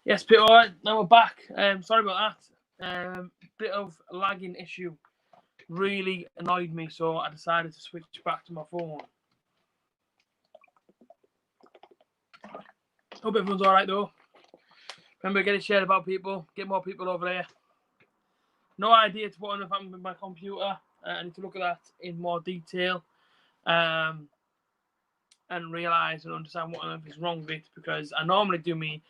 Yes, Peter, all right. Now we're back. Sorry about that. Bit of lagging issue really annoyed me, so I decided to switch back to my phone. Hope everyone's all right though. Remember, get it shared about people. Get more people over there. No idea to what on happened with my computer. I need to look at that in more detail, and realise and understand what on earth is wrong with it, because I normally do me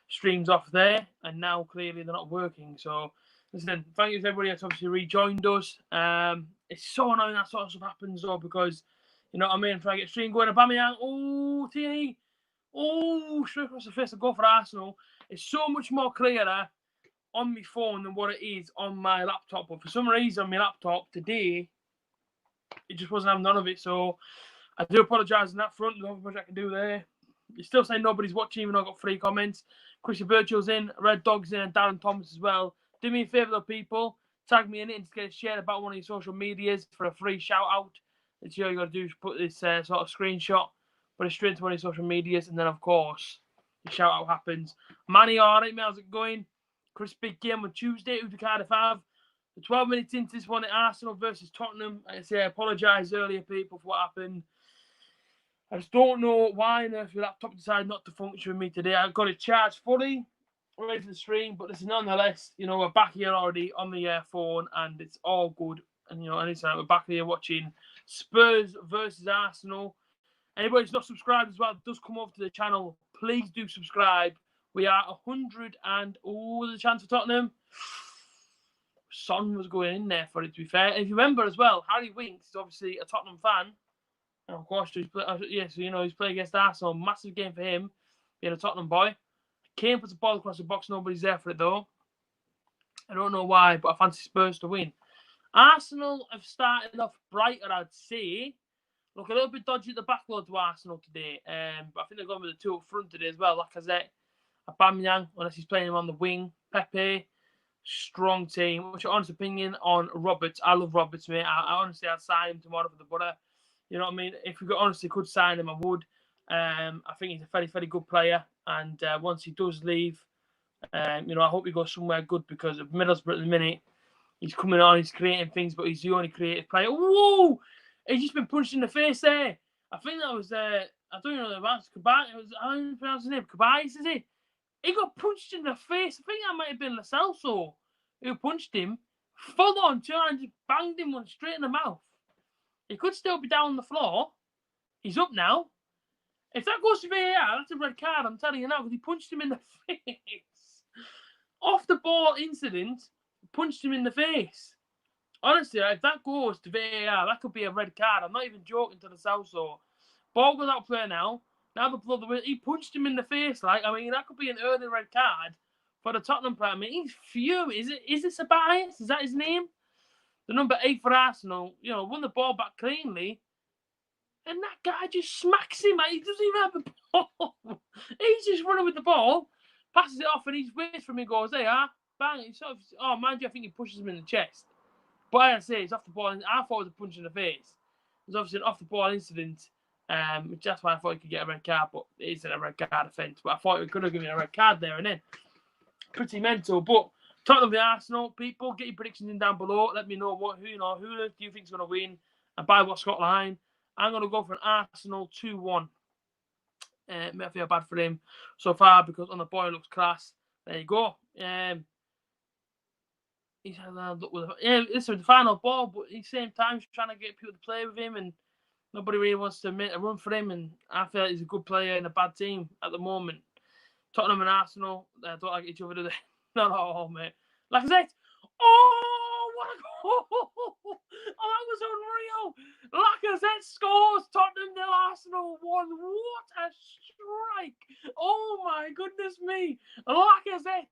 streams off there, and now clearly they're not working. So listen, thank you to everybody that's obviously rejoined us. It's so annoying that sort of stuff happens though, because you know what I mean. If I get stream going, Aubameyang, oh TNE, oh straight across the face to go for Arsenal. It's so much more clearer on my phone than what it is on my laptop. But for some reason, on my laptop today, it just wasn't having none of it. So I do apologise on that front. There's not much I can do there. You're still saying nobody's watching, even though I've got 3 comments. Chrissy Birchall's in, Red Dog's in, and Darren Thomas as well. Do me a favour, though, people. Tag me in it and get it shared about one of your social medias for a free shout out. That's all you got to do is put this sort of screenshot, put it straight to one of your social medias, and then, of course, the shout out happens. Manny, all right, mate, how's it going? Chris, big game on Tuesday. Who do Cardiff have? The 12 minutes into this one at Arsenal versus Tottenham. I say I apologise earlier, people, for what happened. I just don't know why on earth your laptop decided not to function with me today. I've got it charged fully, ready for the stream, but listen, nonetheless, you know, we're back here already on the phone, and it's all good. And, you know, anytime we're back here watching Spurs versus Arsenal. Anybody who's not subscribed as well, does come over to the channel. Please do subscribe. We are 100 and, there's a chance for Tottenham. Son was going in there for it, to be fair. And if you remember as well, Harry Winks is obviously a Tottenham fan. And of course, he's playing against Arsenal. Massive game for him, being a Tottenham boy. Kane puts the ball across the box. Nobody's there for it, though. I don't know why, but I fancy Spurs to win. Arsenal have started off brighter, I'd say. Look, a little bit dodgy at the back load to Arsenal today. But I think they're going with the 2 up front today as well. Lacazette, Aubameyang, unless he's playing him on the wing. Pepe, strong team. What's your honest opinion on Roberts? I love Roberts, mate. I honestly, I'd sign him tomorrow for the butter. You know what I mean? If we honestly could sign him, I would. I think he's a very, very good player. And once he does leave, you know, I hope he goes somewhere good, because at Middlesbrough at the minute, he's coming on, he's creating things, but he's the only creative player. Whoa! He's just been punched in the face there. I think that was, I don't know the answer. Kabay, how do you pronounce his name? Kabay, is it? He got punched in the face. I think that might have been Lo Celso who punched him. Full on, turned and just banged him one straight in the mouth. He could still be down on the floor. He's up now. If that goes to VAR, that's a red card, I'm telling you now, because he punched him in the face. Off the ball incident, punched him in the face. Honestly, if that goes to VAR, that could be a red card. I'm not even joking to the South. So, ball goes out play now. Now the blood, he punched him in the face. Like, I mean, that could be an early red card for the Tottenham player. I mean, he's fuming. Is it Ceballos? Is that his name? The number 8 for Arsenal, you know, won the ball back cleanly. And that guy just smacks him. He doesn't even have the ball. He's just running with the ball, passes it off, and he's waits for him and goes, hey, bang. He's sort of, mind you, I think he pushes him in the chest. But like I say, it's off the ball. I thought it was a punch in the face. It was obviously an off the ball incident, which that's why I thought he could get a red card, but it isn't a red card offence. But I thought he could have given a red card there and then. Pretty mental. But Tottenham v Arsenal, people, get your predictions in down below. Let me know who do you think is going to win and by what score line. I'm going to go for an Arsenal 2-1. May feel bad for him so far, because on the boy looks class. There you go. He's had a look with listen, the final ball, but at the same time, he's trying to get people to play with him, and nobody really wants to make a run for him. And I feel like he's a good player in a bad team at the moment. Tottenham and Arsenal, they don't like each other, do they? Not at all, mate. Like I said, what a goal! Oh, that was unreal! Lacazette scores, Tottenham nil, Arsenal 1. What a strike! Oh my goodness me! Lacazette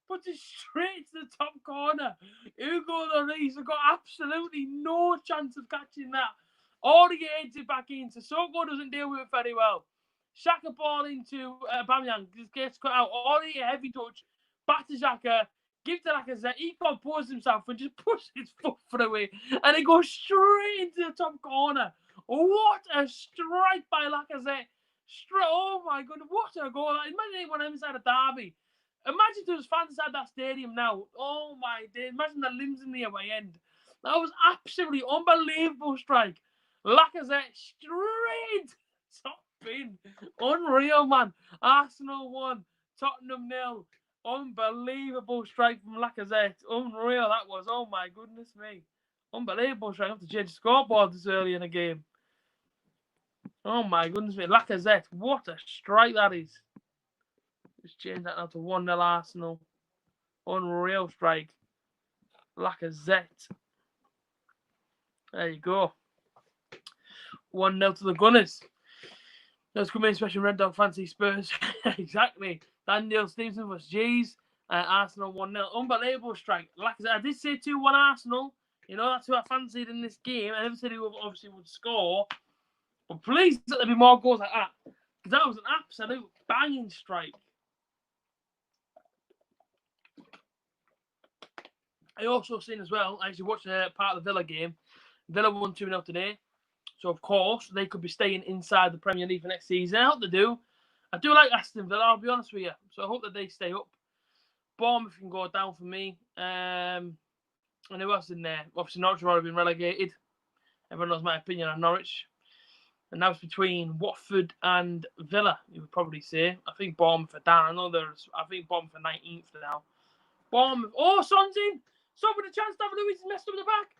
puts it straight to the top corner. Hugo Lloris has got absolutely no chance of catching that. Already heads it back in. Sissoko doesn't deal with it very well. Xhaka ball into Aubameyang. Just gets cut out. Already a heavy touch. Back to Xhaka. Give to Lacazette. He composes himself and just pushes his foot through it. And it goes straight into the top corner. What a strike by Lacazette. Oh my goodness. What a goal. Imagine it when I'm inside a derby. Imagine if there was fans inside that stadium now. Oh my days. Imagine the limbs in the away end. That was absolutely unbelievable strike. Lacazette straight top bin. Unreal, man. Arsenal 1, Tottenham 0. Unbelievable strike from Lacazette. Unreal that was. Oh my goodness me. Unbelievable strike. I have to change the scoreboard this early in the game. Oh my goodness me. Lacazette. What a strike that is. Just change that now to 1-0 Arsenal. Unreal strike. Lacazette. There you go. 1-0 to the Gunners. Let's come in, special Red Dog Fancy Spurs. Exactly. Daniel Stevenson vs G's. Arsenal 1-0. Unbelievable strike. Lacazette. I did say 2-1 Arsenal. You know, that's who I fancied in this game. I never said who obviously would score. But please let there be more goals like that. Because that was an absolute banging strike. I also seen as well, I actually watched part of the Villa game. Villa won 2-0 today. So, of course, they could be staying inside the Premier League for next season. I hope they do. I do like Aston Villa, I'll be honest with you. So, I hope that they stay up. Bournemouth can go down for me. And who else in there? Obviously, Norwich have already been relegated. Everyone knows my opinion on Norwich. And now it's between Watford and Villa, you would probably say. I think Bournemouth are down. I think Bournemouth are 19th now. Bournemouth. Oh, Son's in! Son with a chance. David Luiz is messed up in the back.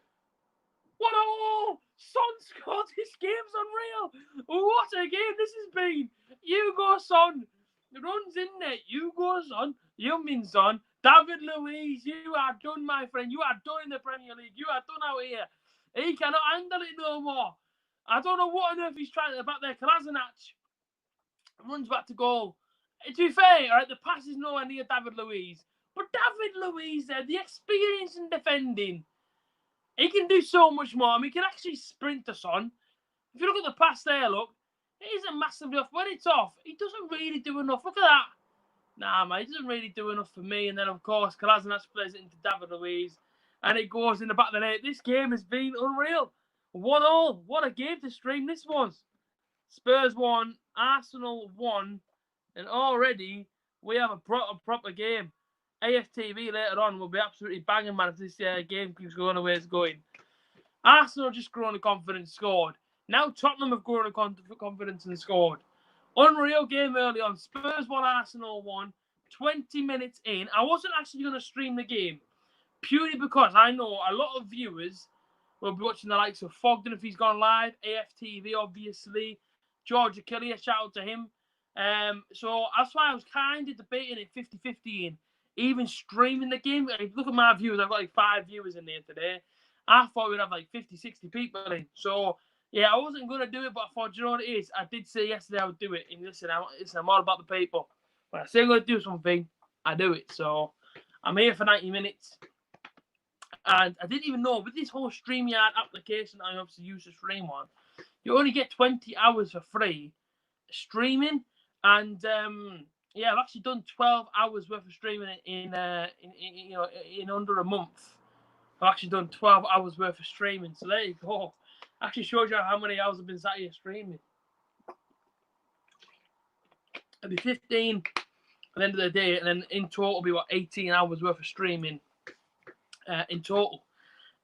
What a Son scored. This game's unreal. What a game this has been. You go, Son. Runs in there. You go, Son. You mean, Son. David Luiz, you are done, my friend. You are done in the Premier League. You are done out here. He cannot handle it no more. I don't know what on earth he's trying to back there. Kolasinac runs back to goal. To be fair, right, the pass is nowhere near David Luiz. But David Luiz there, the experience in defending, he can do so much more. I mean, he can actually sprint us on. If you look at the pass there, look, it isn't massively off. When it's off, he doesn't really do enough. Look at that. Nah, man, he doesn't really do enough for me. And then, of course, Kolasinac plays it into David Luiz. And it goes in the back of the net. This game has been unreal. 1-1. What a game to stream this was. Spurs 1, Arsenal 1. And already, we have a proper game. AFTV later on will be absolutely banging, man, if this game keeps going the way it's going. Arsenal just grown the confidence, scored. Now Tottenham have grown the confidence and scored. Unreal game early on. Spurs 1, Arsenal 1. 20 minutes in. I wasn't actually going to stream the game, purely because I know a lot of viewers will be watching the likes of Fogden if he's gone live, AFTV obviously, George Achille, shout out to him. So that's why I was kind of debating it 50-50 in even streaming the game. Look at my viewers, I've got like 5 viewers in there today. I thought we'd have like 50-60 people in. So yeah, I wasn't going to do it, but I thought, you know what it is? I did say yesterday I would do it. And listen, I'm all about the people. When I say I'm going to do something, I do it. So I'm here for 90 minutes. And I didn't even know, with this whole StreamYard application I obviously use to stream on, you only get 20 hours for free streaming. And yeah, I've actually done 12 hours worth of streaming in under a month. I've actually done 12 hours worth of streaming. So there you go. Actually shows you how many hours I've been sat here streaming. It'll be 15 at the end of the day, and then in total it'll be what, 18 hours worth of streaming in total.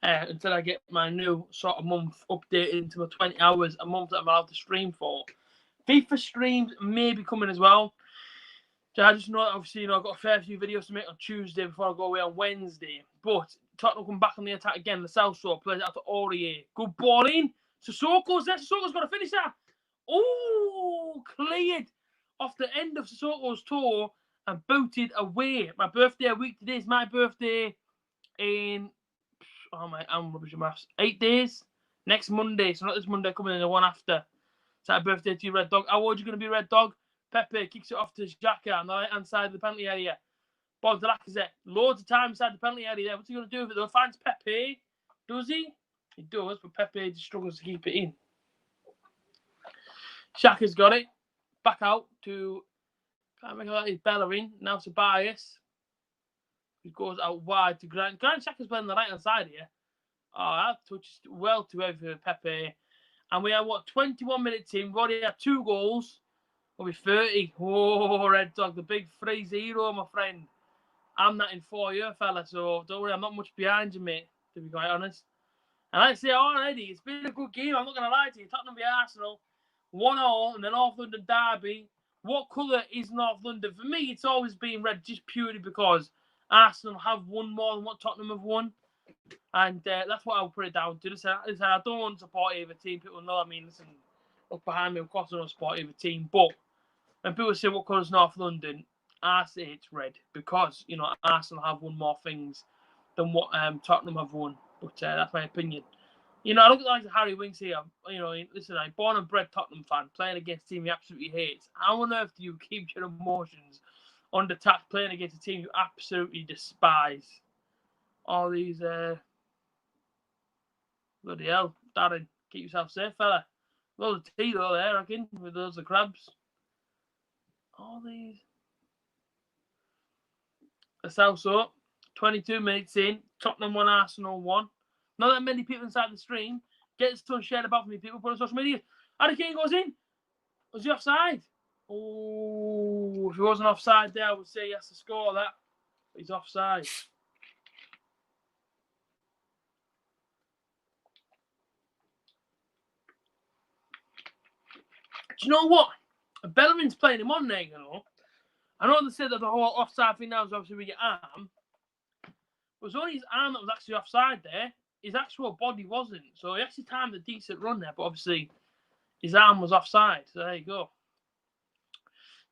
Until I get my new sort of month updated into my 20 hours a month that I'm allowed to stream for. FIFA streams may be coming as well. So I just know that obviously, I've got a fair few videos to make on Tuesday before I go away on Wednesday. But Tottenham come back on the attack again. Lo Celso plays out to Aurier. Good ball in. Sissoko's there. Sissoko's got to finish that. Oh, cleared off the end of Sissoko's toe and booted away. My birthday a week today is my birthday in, I'm rubbish at maths, 8 days. Next Monday. So not this Monday coming in, the one after. It's happy birthday to you, Red Dog. How old are you going to be, Red Dog? Pepe kicks it off to Xhaka on the right-hand side of the penalty area. Ball to Lacazette. Loads of time inside the penalty area there. What's he going to do with it, though? Finds Pepe. Does he? He does, but Pepe just struggles to keep it in. Xhaka's got it. Back out to, can't make out, Bellerin. Now to Bias. He goes out wide to Grant. Grant Xhaka's playing on the right-hand side here. Oh, that touches well to over Pepe. And we are, 21 minutes in. We've already had 2 goals. I'll be 30. Oh, Red Dog, the big 3-0, my friend. I'm not in 4 years, fella, so don't worry, I'm not much behind you, mate, to be quite honest. And I say already, it's been a good game, I'm not going to lie to you. Tottenham v Arsenal, 1-0, and then North London derby. What colour is North London? For me, it's always been red, just purely because Arsenal have won more than what Tottenham have won. And that's what I'll put it down to. Listen, I don't want to support either team. People know, I mean, listen, look behind me, of course I don't support either team. But when people say what colour is North London, I say it's red because, you know, Arsenal have won more things than what Tottenham have won. But that's my opinion. You know, I look like Harry Winks here. You know, listen, I'm born and bred Tottenham fan, playing against a team he absolutely hates. How on earth do you keep your emotions under attack playing against a team you absolutely despise? All these, bloody hell, Darren, keep yourself safe, fella. Loads of tea though there, I reckon, with loads of crabs. All these. That's also 22 minutes in, Tottenham 1, Arsenal 1. Not that many people inside the stream. Get some shared about for me, people. Put on social media. Harry Kane goes in. Was he offside? Oh, if he wasn't offside there, I would say he has to score that. But he's offside. Do you know what? Bellerin's playing him on there, you know. I know they said that the whole offside thing now is obviously with your arm. It was only his arm that was actually offside there. His actual body wasn't. So he actually timed a decent run there, but obviously his arm was offside. So there you go.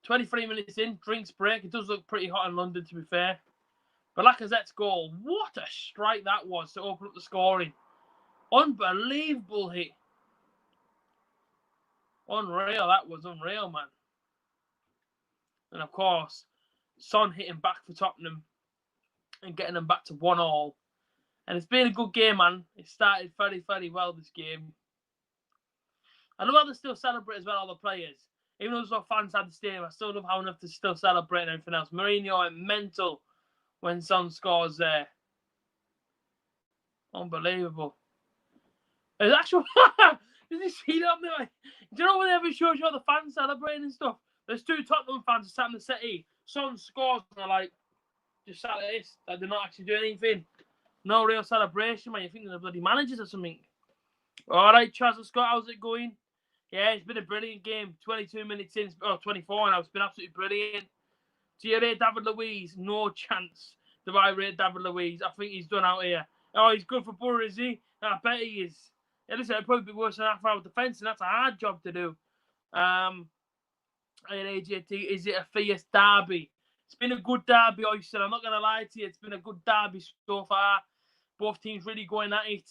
23 minutes in, drinks break. It does look pretty hot in London, to be fair. But Lacazette's goal, what a strike that was to open up the scoring. Unbelievable hit. Unreal, that was unreal, man. And of course, Son hitting back for Tottenham and getting them back to 1-1. And it's been a good game, man. It started very, very well, this game. I love how they still celebrate as well, all the players. Even though there's no fans at the stadium, I still love how enough to still celebrate and everything else. Mourinho went mental when Son scores there. Unbelievable. It's actually... Did you see that? Like, do you know when they ever shows you all the fans celebrating and stuff? There's 2 Tottenham fans sat in the city. Son scores and they're like, just sat like this. Like they're not actually doing anything. No real celebration, man. You think they're the bloody managers or something. All right, Chaz and Scott, how's it going? Yeah, it's been a brilliant game. 22 minutes in, 24 now. It's been absolutely brilliant. Do you rate David Luiz? No chance. Do I rate David Luiz? I think he's done out here. Oh, he's good for Borough, is he? I bet he is. Yeah, listen, it'd probably be worse than half-hour defence, and that's a hard job to do. And A.J.T, is it a fierce derby? It's been a good derby, Oyster. I'm not going to lie to you. It's been a good derby so far. Both teams really going at it.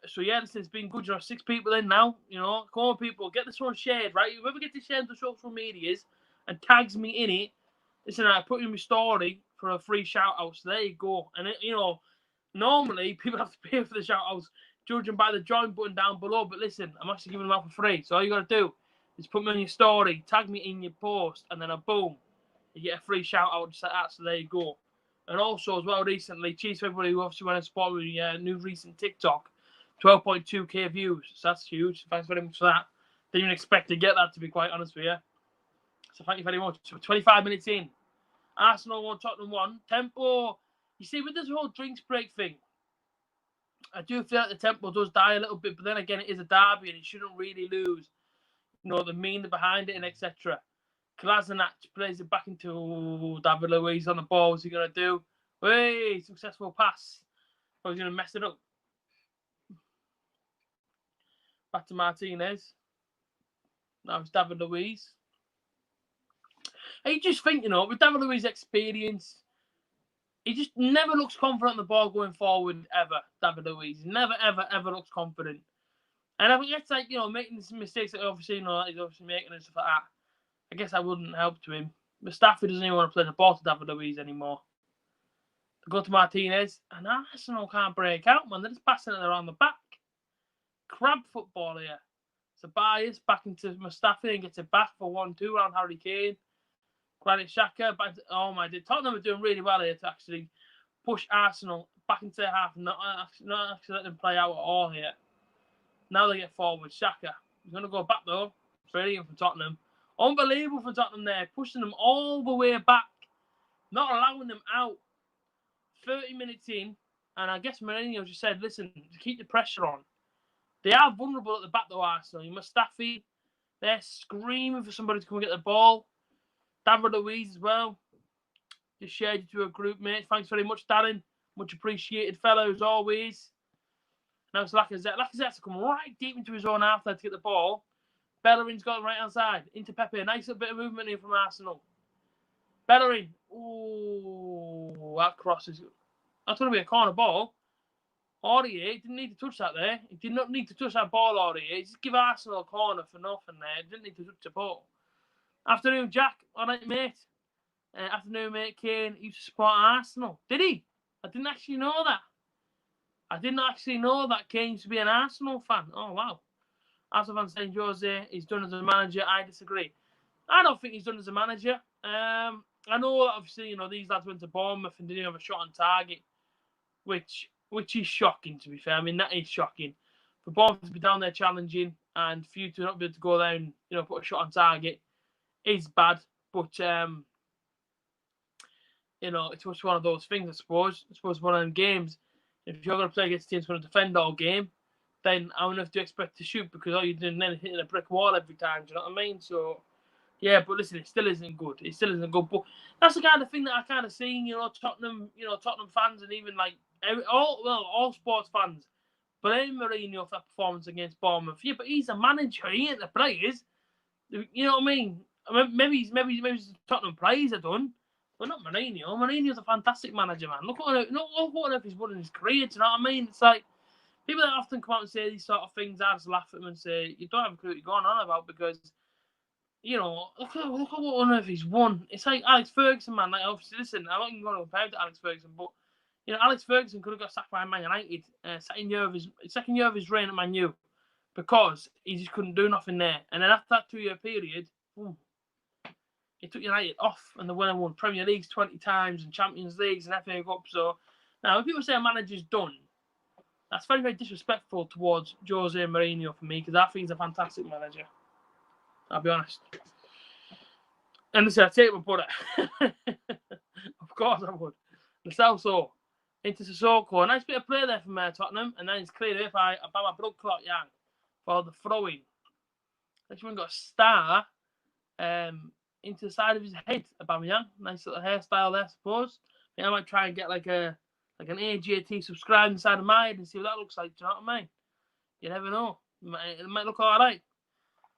So, yeah, listen, it's been good. You know, 6 people in now. You know, come on, people. Get this one shared, right? Whoever gets it shared to social medias and tags me in it, listen, I put in my story for a free shout-out. So, there you go. And, you know, normally people have to pay for the shout-outs, judging by the join button down below. But listen, I'm actually giving them out for free. So all you got to do is put me on your story, tag me in your post, and then boom, you get a free shout out just like that. So there you go. And also as well, recently, cheers to everybody who obviously went and supported me new recent TikTok, 12.2k views. So that's huge. Thanks very much for that. Didn't even expect to get that, to be quite honest with you. So thank you very much. So 25 minutes in, Arsenal 1, Tottenham 1. Tempo. You see, with this whole drinks break thing, I do feel like the tempo does die a little bit, but then again, it is a derby and it shouldn't really lose, you know, the meaning behind it and etc. Kolasinac plays it back into David Luiz on the ball. What's he going to do? Hey, successful pass. Oh, he's going to mess it up. Back to Martinez. Now it's David Luiz. I just think, you know, with David Luiz's experience, he just never looks confident on the ball going forward, ever, David Luiz. Never, ever, ever looks confident. And I think it's like, you know, making some mistakes that obviously, you know, he's obviously making and stuff like that. I guess that wouldn't help to him. Mustafi doesn't even want to play the ball to David Luiz anymore. They go to Martinez, and Arsenal can't break out, man. They're just passing it around the back. Crab football here. Ceballos back into Mustafi and gets it back for 1-2 around Harry Kane. Granit Xhaka, oh my God, Tottenham are doing really well here to actually push Arsenal back into their half, not actually let them play out at all here. Now they get forward. Xhaka, he's going to go back though. Brilliant for Tottenham. Unbelievable for Tottenham there, pushing them all the way back, not allowing them out. 30 minutes in, and I guess Mourinho just said, listen, keep the pressure on. They are vulnerable at the back, though, Arsenal. Mustafi, they're screaming for somebody to come and get the ball. David Luiz as well. Just shared you to a group, mate. Thanks very much, Darren. Much appreciated, fellow, as always. Now it's Lacazette. Lacazette's come right deep into his own half there to get the ball. Bellerin's got him right hand side. Into Pepe. A nice little bit of movement here from Arsenal. Bellerin. Ooh, that cross is... That's going to be a corner ball. Aurier didn't need to touch that there. He did not need to touch that ball, Aurier. Just give Arsenal a corner for nothing there. He didn't need to touch the ball. Afternoon, Jack. All right, mate. Afternoon, mate. Kane used to support Arsenal. Did he? I didn't actually know that. I didn't actually know that Kane used to be an Arsenal fan. Oh, wow. Arsenal fan saying Jose, he's done as a manager. I disagree. I don't think he's done as a manager. I know, obviously, you know, these lads went to Bournemouth and didn't have a shot on target, which is shocking, to be fair. I mean, that is shocking. For Bournemouth to be down there challenging and for you to not be able to go there and, you know, put a shot on target is bad. But, you know, it's just one of those things, I suppose. I suppose one of them games, if you're going to play against teams going to defend all game, then I don't have to expect to shoot because all you're doing then is hitting a brick wall every time. Do you know what I mean? So, yeah, but listen, it still isn't good. It still isn't good. But that's the kind of thing that I kind of seen, you know, Tottenham fans and even like all sports fans blame Mourinho for that performance against Bournemouth. Yeah, but he's a manager. He ain't the players. You know what I mean? Maybe Tottenham players are done, but not Mourinho. Mourinho's a fantastic manager, man. Look what he's won in his career. Do you know what I mean? It's like people that often come out and say these sort of things, I just laugh at them and say, you don't have a clue what you're going on about because, you know, look at what on earth he's won. It's like Alex Ferguson, man. Like, obviously, listen, I'm not even going to compare him to Alex Ferguson, but, you know, Alex Ferguson could have got sacked by Man United second year of his reign at Man U because he just couldn't do nothing there. And then after that 2-year period, he took United off and the winner won Premier Leagues 20 times and Champions Leagues and FA Cup. So now, when people say a manager's done, that's very, very disrespectful towards Jose Mourinho for me because I think he's a fantastic manager. I'll be honest. And listen, I take my butter. Of course I would. The Celso into Sissoko. A nice bit of play there from Tottenham. And then it's cleared away by my blood clot Yang for the throw-in. This one got a star into the side of his head, Aubameyang. Nice little hairstyle there, I suppose. I think I might try and get like an A.J.T subscribe inside of my head and see what that looks like. Do you know what I mean? You never know. It might look all right.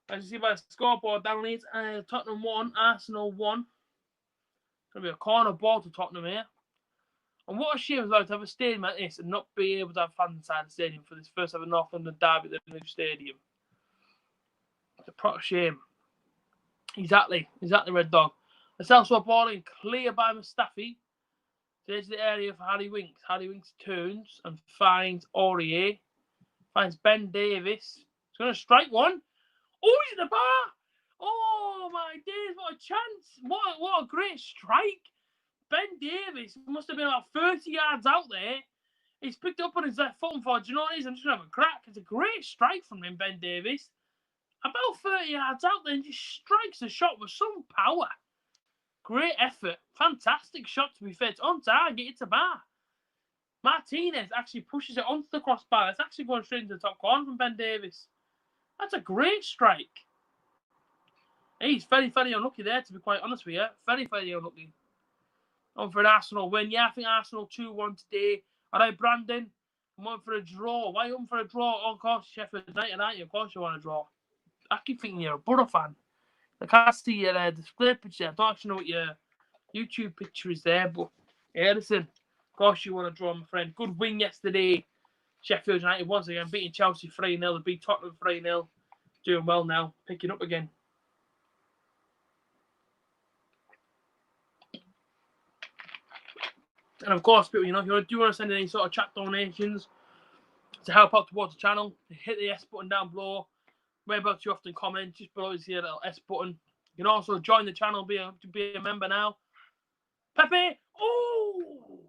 As you see by the scoreboard down Leeds, Tottenham 1, Arsenal 1. It's going to be a corner ball to Tottenham here. And what a shame as well to have a stadium like this and not be able to have fans inside the stadium for this first ever North London derby at the new stadium. It's a proper shame. Exactly, Red Dog. It's also a ball in clear by Mustafi. There's the area for Harry Winks. Harry Winks turns and finds Aurier. Finds Ben Davis. He's going to strike one. Oh, he's at the bar. Oh, my days. What a chance. What a great strike. Ben Davis must have been about 30 yards out there. He's picked up on his left foot and thought, do you know what it is? I'm just going to have a crack. It's a great strike from him, Ben Davis. About 30 yards out there and just strikes the shot with some power. Great effort. Fantastic shot, to be fair. It's on target. It's a bar. Martinez actually pushes it onto the crossbar. It's actually going straight into the top corner from Ben Davis. That's a great strike. He's very, very unlucky there, to be quite honest with you. Very, very unlucky. On for an Arsenal win. Yeah, I think Arsenal 2-1 today. All right, Brandon. I'm on for a draw. Why are you on for a draw? Oh, of course, Sheffield United, aren't you? Of course you want a draw. I keep thinking you're a Borough fan. I can't see your display picture. I don't actually know what your YouTube picture is there, but yeah, listen. Of course you want to draw, my friend. Good win yesterday. Sheffield United once again beating Chelsea 3-0. They beat Tottenham 3-0. Doing well now. Picking up again. And of course, people, you know, if you do want to send any sort of chat donations to help out towards the channel, hit the S button down below. Whereabouts you often comment, just below is here, little S button. You can also join the channel, be a member now. Pepe, oh!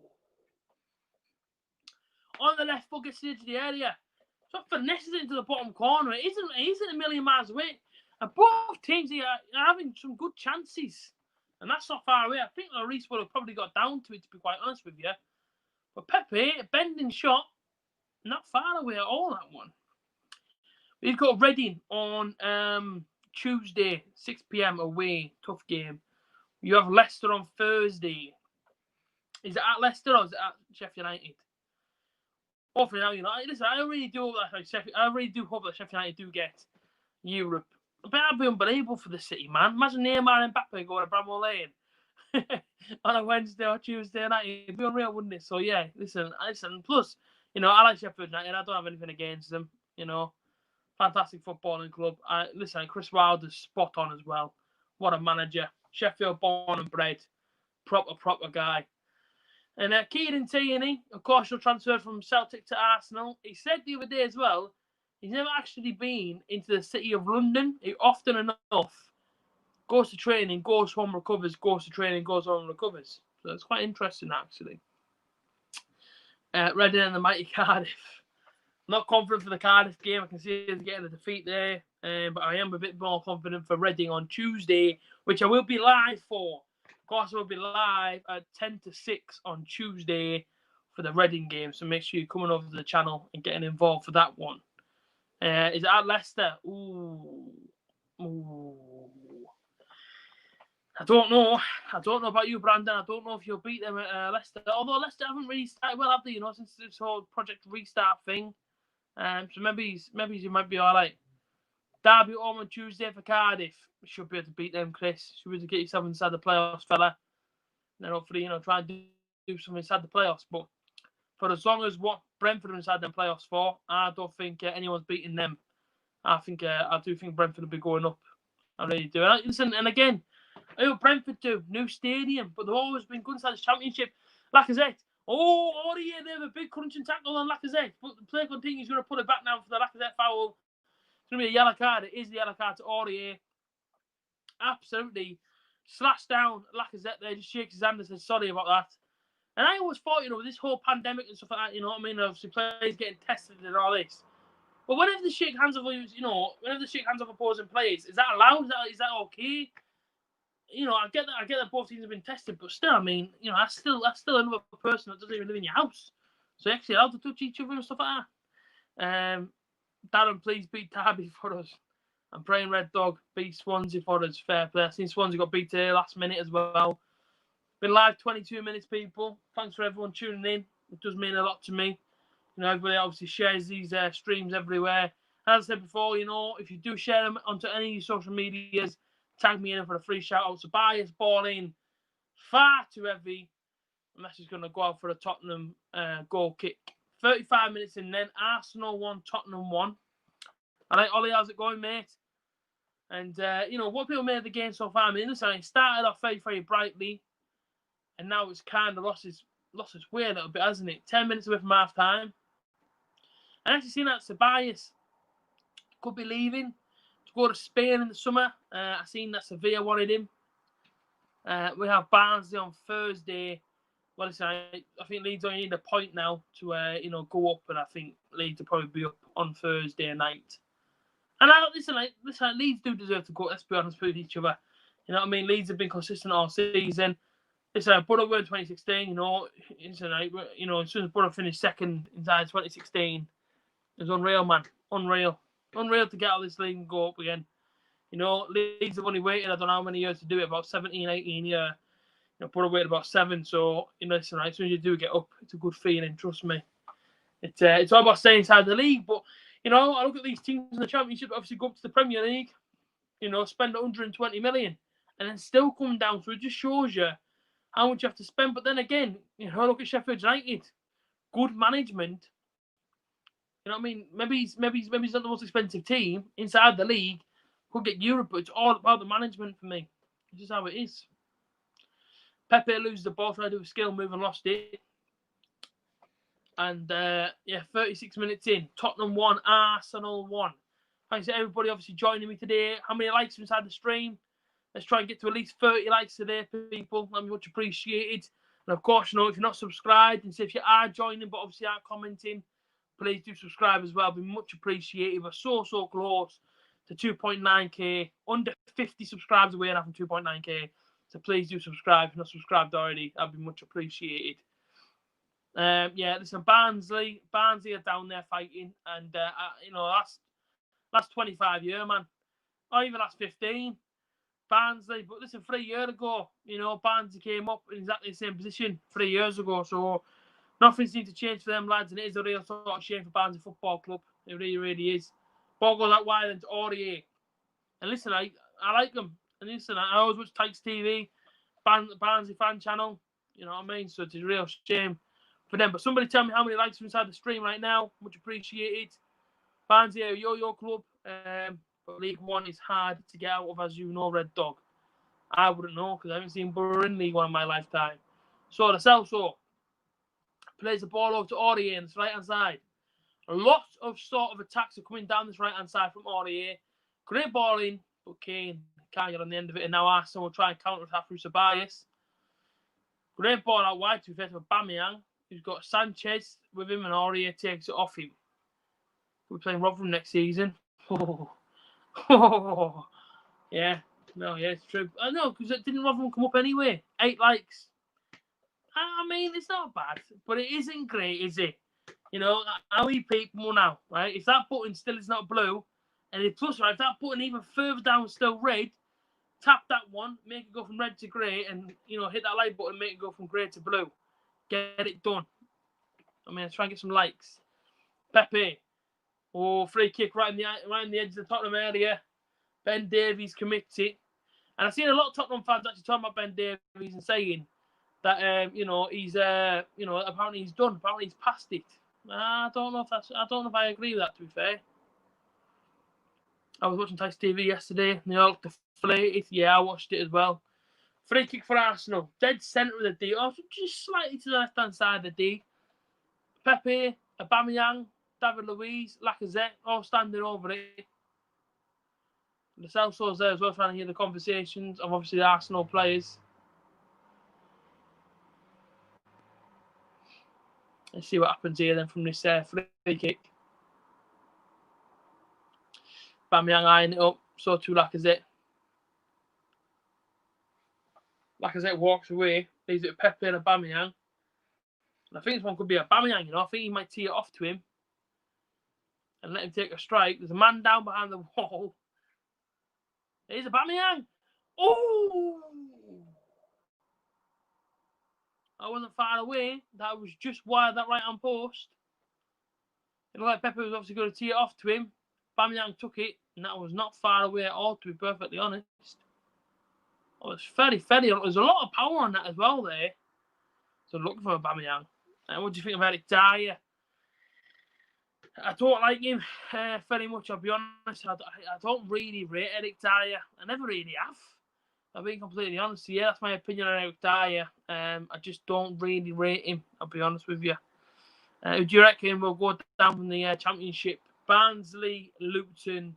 On the left foot, gets into the area. So finesses it into the bottom corner. It isn't a million miles away. And both teams are having some good chances. And that's not far away. I think Lloris would have probably got down to it, to be quite honest with you. But Pepe, a bending shot, not far away at all, that one. We've got Reading on Tuesday, 6 p.m. away. Tough game. You have Leicester on Thursday. Is it at Leicester or is it at Sheffield United? Hopefully now, listen, I really do hope that Sheffield United do get Europe. But that'd be unbelievable for the City, man. Imagine Neymar and Mbappe going to Bramall Lane on a Wednesday or Tuesday night. It'd be unreal, wouldn't it? So yeah, listen. Plus, I like Sheffield United. I don't have anything against them. Fantastic footballing club. Listen, Chris Wilder's spot on as well. What a manager. Sheffield born and bred. Proper guy. And Kieran Tierney, of course, he'll transfer from Celtic to Arsenal. He said the other day as well, he's never actually been into the city of London. He often enough goes to training, goes home, recovers, goes to training, goes home, recovers. So it's quite interesting, actually. Reading and the mighty Cardiff. Not confident for the Cardiff game. I can see us getting a defeat there. But I am a bit more confident for Reading on Tuesday, which I will be live for. Of course, I will be live at 10 to 6 on Tuesday for the Reading game. So make sure you're coming over to the channel and getting involved for that one. Is it at Leicester? Ooh. I don't know about you, Brandon. I don't know if you'll beat them at Leicester. Although Leicester haven't really started well, have they? Since this whole Project Restart thing. So maybe you might be all right. Derby at home on Tuesday for Cardiff. You should be able to beat them, Chris. Should be able to get yourself inside the playoffs, fella. And then hopefully, try and do something inside the playoffs. But for as long as what Brentford are inside the playoffs for, I don't think anyone's beating them. I do think Brentford will be going up. I really do. And again, I hope Brentford do. New stadium, but they've always been good inside the Championship. Lacazette. Aurier, they have a big crunching tackle on Lacazette. But the play continues. He's going to put it back now for the Lacazette foul. It's going to be a yellow card. It is the yellow card to Aurier. Absolutely slashed down Lacazette there. Just shakes his hand and says sorry about that. And I always thought, with this whole pandemic and stuff like that, obviously players getting tested and all this. But whenever they shake hands of, opposing players, is that allowed? Is that okay? I get that both teams have been tested, but still, that's still another person that doesn't even live in your house. So actually allowed to touch each other and stuff like that. Darren, please beat Derby for us. I'm praying Red Dog beat Swansea for us. Fair play. I seen Swansea got beat here last minute as well. Been live 22 minutes, people. Thanks for everyone tuning in. It does mean a lot to me. Everybody obviously shares these streams everywhere. As I said before, if you do share them onto any of your social medias, tag me in for a free shout out. Tobias ball in far too heavy. And that's just going to go out for a Tottenham goal kick. 35 minutes in then. Arsenal 1, Tottenham 1. All right, Ollie, how's it going, mate? And, what people made of the game so far? Listen, it started off very, very brightly. And now it's kind of lost its way a little bit, hasn't it? 10 minutes away from half time. And actually seen that Tobias could be leaving to go to Spain in the summer. I seen that Sevilla wanted him. We have Barnsley on Thursday. Well, listen, I think Leeds only need a point now to go up, and I think Leeds will probably be up on Thursday night. And listen, Leeds do deserve to go. Let's be honest with each other. You know what I mean? Leeds have been consistent all season. Listen, Borough were in 2016. As soon as Borough finished second inside 2016, it was unreal, man. Unreal to get out of this league and go up again. Leeds have only waited, I don't know how many years to do it, about 17, 18 years. Borough waited about 7. So, listen, as soon as you do get up, it's a good feeling, trust me. It's all about staying inside the league. But, I look at these teams in the Championship, obviously go up to the Premier League, spend 120 million and then still come down. So it just shows you how much you have to spend. But then again, look at Sheffield United. Good management. Maybe he's not the most expensive team inside the league. Could get Europe, but it's all about the management for me. It's just how it is. Pepe loses the ball, tried to do a skill move and lost it. And 36 minutes in, Tottenham 1, Arsenal 1. Thanks to everybody obviously joining me today. How many likes are inside the stream? Let's try and get to at least 30 likes today, people. That'd be much appreciated. And of course, if you're not subscribed, and if you are joining but obviously aren't commenting, please do subscribe as well. It'd be much appreciated. We're so close to 2.9k, under 50 subscribers away and having 2.9k. So please do subscribe. If you're not subscribed already, that'd be much appreciated. Yeah, listen, Barnsley are down there fighting, and last 25 year, man, or even last 15. Barnsley, but listen, 3 years ago, Barnsley came up in exactly the same position 3 years ago, so nothing seems to change for them lads, and it is a real sort of shame for Barnsley Football Club. It really, really is. Ball goes that wide into Aurier. And listen, I like them. And listen, I always watch Tykes TV, Barnsley fan channel. You know what I mean? So it's a real shame for them. But somebody tell me how many likes are inside the stream right now. Much appreciated. Barnsley are a yo-yo club. But League One is hard to get out of, as you know, Red Dog. I wouldn't know because I haven't seen Borough in League One in my lifetime. So the Celso plays the ball over to Aurier on this right-hand side. A lot of sort of attacks are coming down this right-hand side from Aurier. Great ball in, but Kane can't get on the end of it. And now Arsenal will try and counter-attack through Ceballos. Great ball out wide to Aubameyang, who's got Sanchez with him, and Aurier takes it off him. We're playing Rotherham next season. Yeah. No, yeah, it's true. I know, because didn't Rotherham come up anyway? 8 likes. I mean, it's not bad, but it isn't great, is it? You know, how we people now, right? If that button still is not blue, and if that button even further down is still red, tap that one, make it go from red to grey, and, hit that like button, make it go from grey to blue. Get it done. I mean, let's try and get some likes. Pepe. Oh, free kick right in the edge of the Tottenham area. Ben Davies commits it. And I've seen a lot of Tottenham fans actually talking about Ben Davies and saying that, he's, apparently he's done. Apparently he's past it. I don't know if I agree with that, to be fair. I was watching Tykes TV yesterday, and they all looked deflated. Yeah, I watched it as well. Free kick for Arsenal. Dead centre of the D. Oh, just slightly to the left-hand side of the D. Pepe, Aubameyang, David Luiz, Lacazette, all standing over it. The Celso's there as well, trying to hear the conversations of obviously the Arsenal players. Let's see what happens here then from this free kick. Aubameyang eyeing it up. So too Lacazette. Lacazette walks away. Leaves it to Pepe and Aubameyang. And I think this one could be Aubameyang, I think he might tee it off to him and let him take a strike. There's a man down behind the wall. There's Aubameyang. Oh! I wasn't far away. That was just wide that right-hand post. It looked like Pepe was obviously going to tee it off to him. Aubameyang took it, and that was not far away at all, to be perfectly honest. Oh, it's very. There's a lot of power on that as well there. So looking for Aubameyang. What do you think about it, Dyer? I don't like him very much, I'll be honest. I don't really rate Eric Dyer. I never really have. I'll be completely honest. Yeah, that's my opinion on Eric Dyer. I just don't really rate him, I'll be honest with you. Who do you reckon will go down from the Championship? Barnsley, Luton,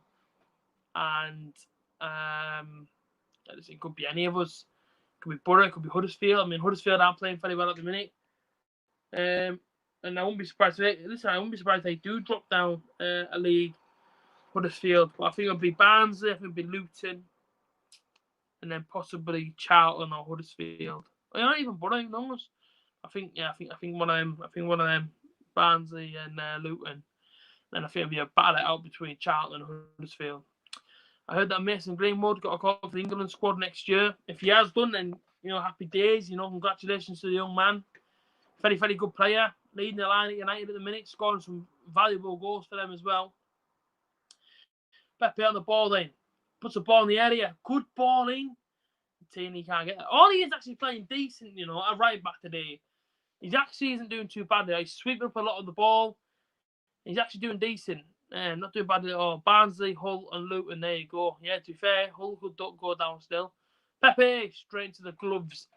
and it could be any of us. It could be Borough, it could be Huddersfield. I mean, Huddersfield aren't playing very well at the minute. And I wouldn't be surprised if they do drop down a league, Huddersfield. But I think it'll be Barnsley, I think it'll be Luton, and then possibly Charlton or Huddersfield. Or not even Borough, who knows? I think one of them, Barnsley and Luton. Then I think it'll be a battle out between Charlton and Huddersfield. I heard that Mason Greenwood got a call for the England squad next year. If he has done, then happy days. Congratulations to the young man. Very, very good player. Leading the line at United at the minute, scoring some valuable goals for them as well. Pepe on the ball then. Puts the ball in the area. Good ball in. Tini can't get that. All he is actually playing decent, at right back today. He actually isn't doing too badly. He's sweeping up a lot of the ball. He's actually doing decent. Not doing badly at all. Barnsley, Hull and Luton, there you go. Yeah, to be fair, Hull could go down still. Pepe straight into the gloves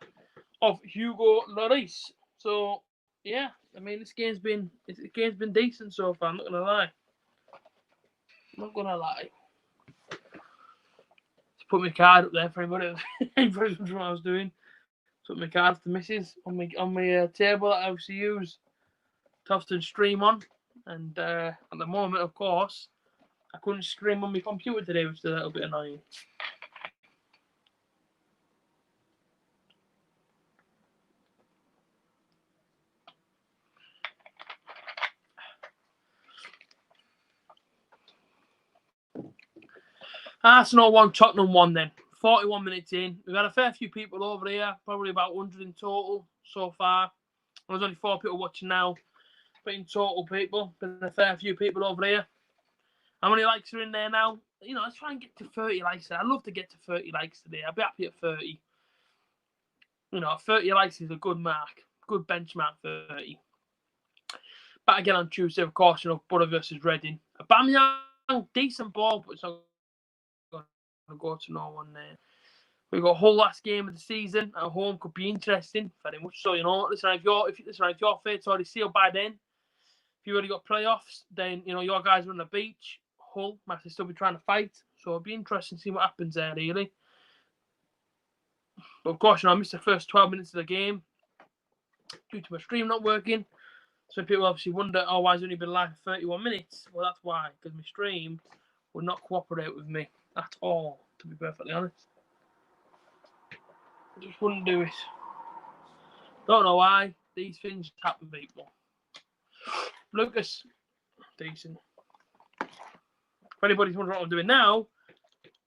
of Hugo Lloris. So, yeah, I mean, this game's been decent so far, I'm not going to lie. Just put my card up there for everybody. Everybody knows what I was doing. Put my card for the missus on my table that I obviously use to often stream on. And at the moment, of course, I couldn't stream on my computer today, which is a little bit annoying. Arsenal 1, Tottenham 1 then. 41 minutes in. We've had a fair few people over here, probably about 100 in total so far. There's only 4 people watching now, but in total, people, been a fair few people over here. How many likes are in there now? You know, let's try and get to 30 likes. I'd love to get to 30 likes today. I'd be happy at 30. You know, 30 likes is a good mark, good benchmark, 30. Back again on Tuesday, of course, you know, Borough versus Reading. Aubameyang, decent ball, but it's not going to go to no one there. We've got a whole last game of the season at home. Could be interesting, very much so. You know, listen, if your fate's already sealed by then, if you've already got playoffs, then you know your guys are on the beach. Hull might still be trying to fight, so it'll be interesting to see what happens there, really. But of course, you know, I missed the first 12 minutes of the game due to my stream not working. So people obviously wonder, oh, why has it only been live for 31 minutes? Well, that's why, because my stream would not cooperate with me at all, to be perfectly honest. Just wouldn't do it. Don't know why. These things happen, people. Lucas, decent. If anybody's wondering what I'm doing now,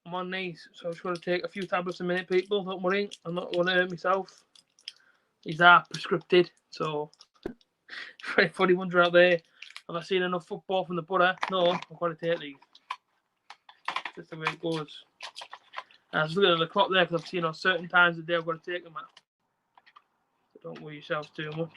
I'm on these. So I'm just going to take a few tablets a minute, people. Don't worry. I'm not going to hurt myself. These are prescripted. So if anybody wondering out there, have I seen enough football from the Borough? No, I've got to take these. That's the way it goes. And I was looking at the clock there because I've seen on certain times of the day I've got to take them at. So don't worry yourselves too much.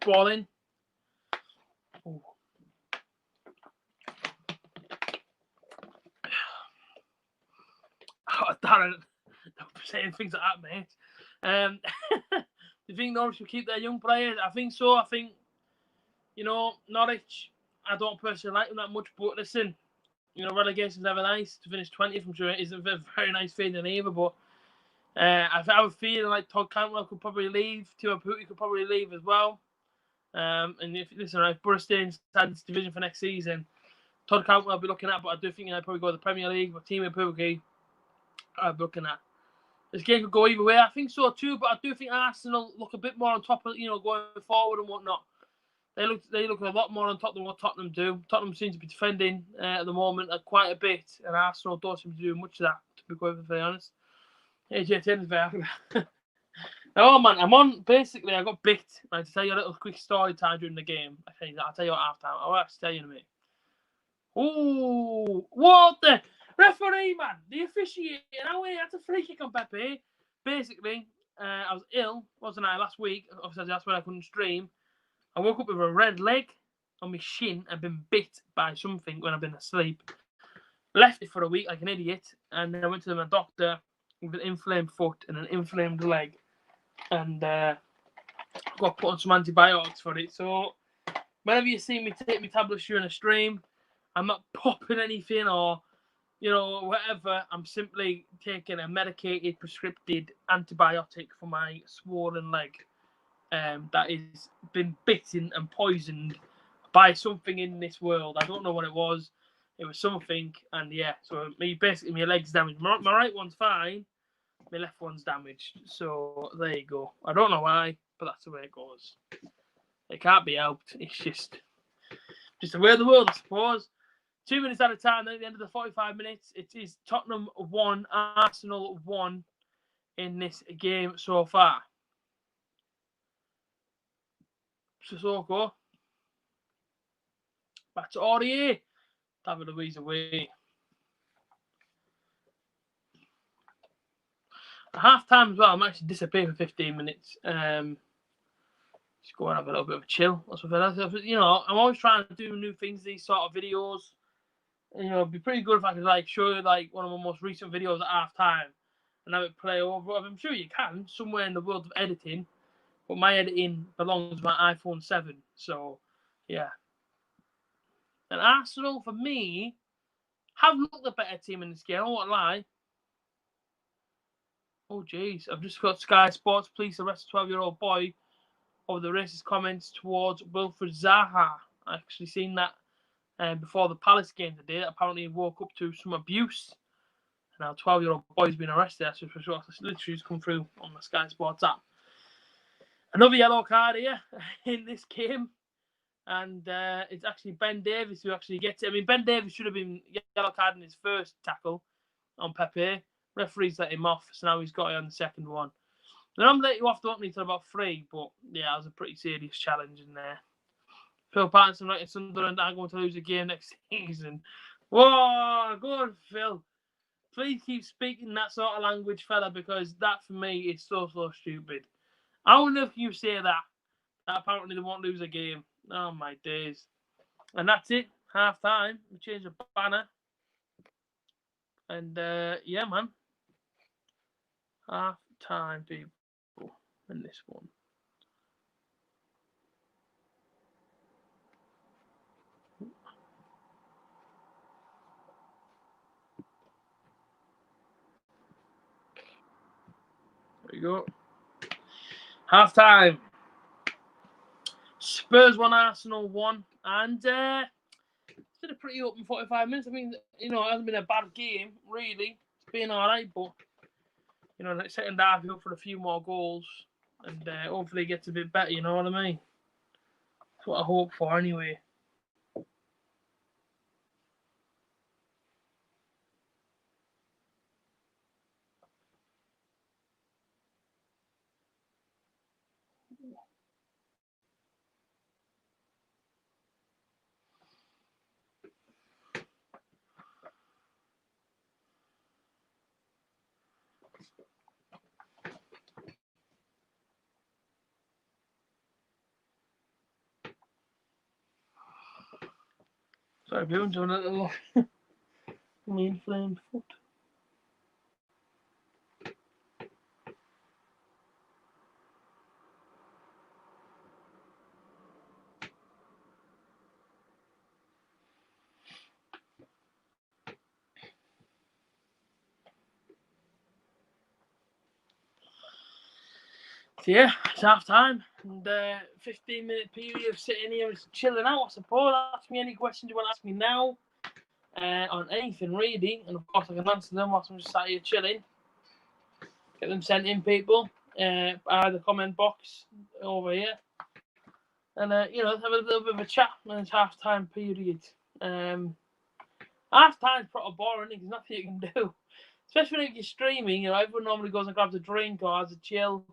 Ball in. Ooh. Oh, Darren, don't be saying things like that, mate. Do you think Norwich will keep their young players? I think so. I think, you know, Norwich, I don't personally like them that much, but listen, you know, relegation's ever nice. To finish 20th, I'm sure it isn't a very nice feeling either, but I have a feeling like Todd Cantwell could probably leave. Timo Pukki could probably leave as well. And if Borough stay inside this division for next season, Todd Cantwell I'll be looking at, but I do think I'd probably go to the Premier League. But Timo Pukki, I'll be looking at. This game could go either way. I think so too, but I do think Arsenal look a bit more on top of, you know, going forward and whatnot. They look a lot more on top than what Tottenham do. Tottenham seems to be defending at the moment quite a bit, and Arsenal don't seem to do much of that, to be quite very honest. A.J.T. is very Oh man, I'm on. Basically, I got bit. Like, to tell you a little quick story time during the game. I'll tell you at halftime. I'll actually tell you in a minute. Ooh, what the referee, man? The officiating. Oh wait, that's a free kick on Pepe. Basically, I was ill, wasn't I, last week? Obviously, that's when I couldn't stream. I woke up with a red leg on my shin and been bit by something when I've been asleep. Left it for a week like an idiot, and then I went to my doctor with an inflamed foot and an inflamed leg. And got put on some antibiotics for it. So whenever you see me take my tablets during a stream, I'm not popping anything or, you know, whatever. I'm simply taking a medicated, prescripted antibiotic for my swollen leg that has been bitten and poisoned by something in this world. I don't know what it was. It was something, and yeah, so basically my leg's damaged. My right one's fine. My left one's damaged, so there you go. I don't know why, but that's the way it goes. It can't be helped. It's just the way of the world, I suppose. 2 minutes at a time. Then at the end of the 45 minutes, it is Tottenham 1, Arsenal 1 in this game so far. Sissoko. Back to Aurier. David Luiz away. At half time as well, I'm actually disappearing for 15 minutes. Just go and have a little bit of a chill. You know, I'm always trying to do new things, these sort of videos. You know, it'd be pretty good if I could like show you like one of my most recent videos at half time and have it play over. I'm sure you can somewhere in the world of editing, but my editing belongs to my iPhone 7. So yeah. And Arsenal, for me, have looked the better team in this game. I won't lie. Oh, jeez. I've just got Sky Sports. Police arrest a 12-year-old boy over the racist comments towards Wilfred Zaha. I actually seen that before the Palace game today. Apparently, he woke up to some abuse. And now, 12-year-old boy's been arrested. That's literally just come through on the Sky Sports app. Another yellow card here in this game. And it's actually Ben Davies who actually gets it. I mean, Ben Davies should have been yellow card in his first tackle on Pepe. Referees let him off, so now he's got it on the second one. They don't let you off the opening until about 3, but yeah, it was a pretty serious challenge in there. Phil Patterson right in Sunderland are going to lose a game next season. Whoa, go on, Phil. Please keep speaking that sort of language, fella, because that for me is so stupid. I wonder if you say that apparently they won't lose a game. Oh my days. And that's it. Half time. We change the banner. And yeah, man. Half time, people, in this one. There you go. Half time. Spurs 1, Arsenal 1. And it's been a pretty open 45 minutes. I mean, it hasn't been a bad game, really. It's been all right, but, the second half, you hope for a few more goals. And hopefully it gets a bit better, you know what I mean? That's what I hope for, anyway. Sorry, everyone's doing a little inflamed foot. So yeah, it's half time. And 15-minute period of sitting here and chilling out, I suppose. Ask me any questions you want to ask me now on anything, really. And of course, I can answer them whilst I'm just sat here chilling. Get them sent in, people. By the comment box over here. And, have a little bit of a chat. And it's half time period. Half time's pretty boring. There's nothing you can do. Especially when you're streaming, everyone normally goes and grabs a drink or has a chill.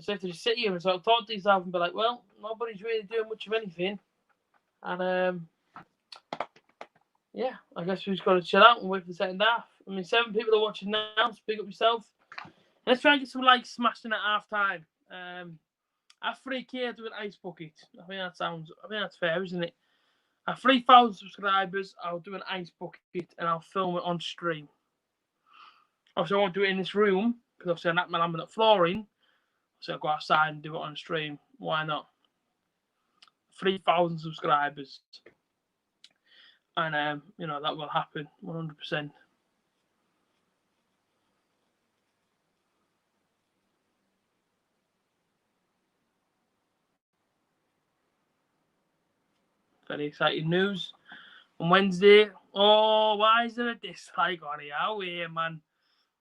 So if they just sit here and sort of talk to yourself and be like, well, nobody's really doing much of anything. And yeah, I guess we've just got to chill out and wait for the second half. I mean, 7 people are watching now. Speak up yourself. Let's try and get some likes smashed in at half time. At 3K, do an ice bucket. I think that's fair, isn't it? At 3,000 subscribers, I'll do an ice bucket and I'll film it on stream. Obviously, I won't do it in this room because obviously I knocked my laminate flooring. So I'll go outside and do it on stream. Why not? 3,000 subscribers. And, that will happen 100%. Very exciting news. On Wednesday, why is there a dislike on here? How here, man?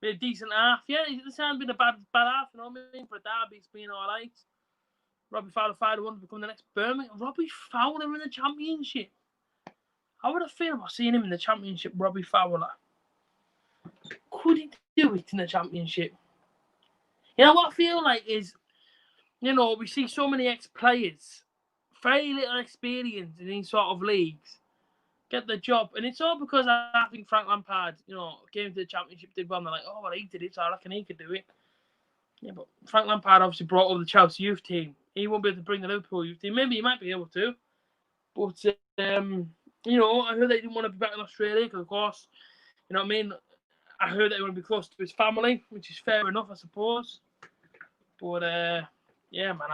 Been a decent half. Yeah, this hasn't been a bad half, you know what I mean? For a derby, it's been all right. Robbie Fowler 5-1 to become the next Birmingham. Robbie Fowler in the Championship. How would I feel about seeing him in the Championship, Robbie Fowler? Could he do it in the Championship? You know what I feel like is, we see so many ex-players, very little experience in these sort of leagues, get the job. And it's all because I think Frank Lampard, came to the Championship, did well, and they're like, oh, well, he did it, so I reckon he could do it. Yeah, but Frank Lampard obviously brought over the Chelsea youth team. He won't be able to bring the Liverpool youth team. Maybe he might be able to. But, I heard they didn't want to be back in Australia because, of course, you know what I mean? I heard that he want to be close to his family, which is fair enough, I suppose. But, yeah, man,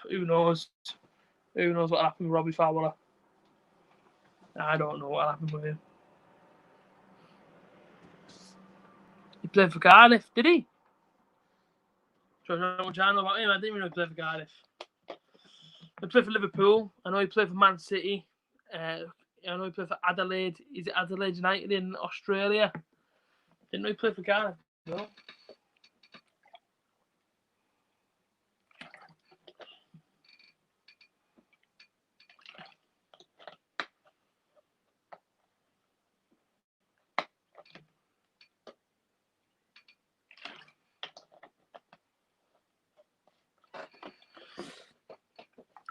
who knows? Who knows what happened with Robbie Fowler? I don't know what happened with him. He played for Cardiff, did he? So how much I know about him. I didn't even know he played for Cardiff. He played for Liverpool. I know he played for Man City. I know he played for Adelaide. Is it Adelaide United in Australia? Didn't know he played for Cardiff. No.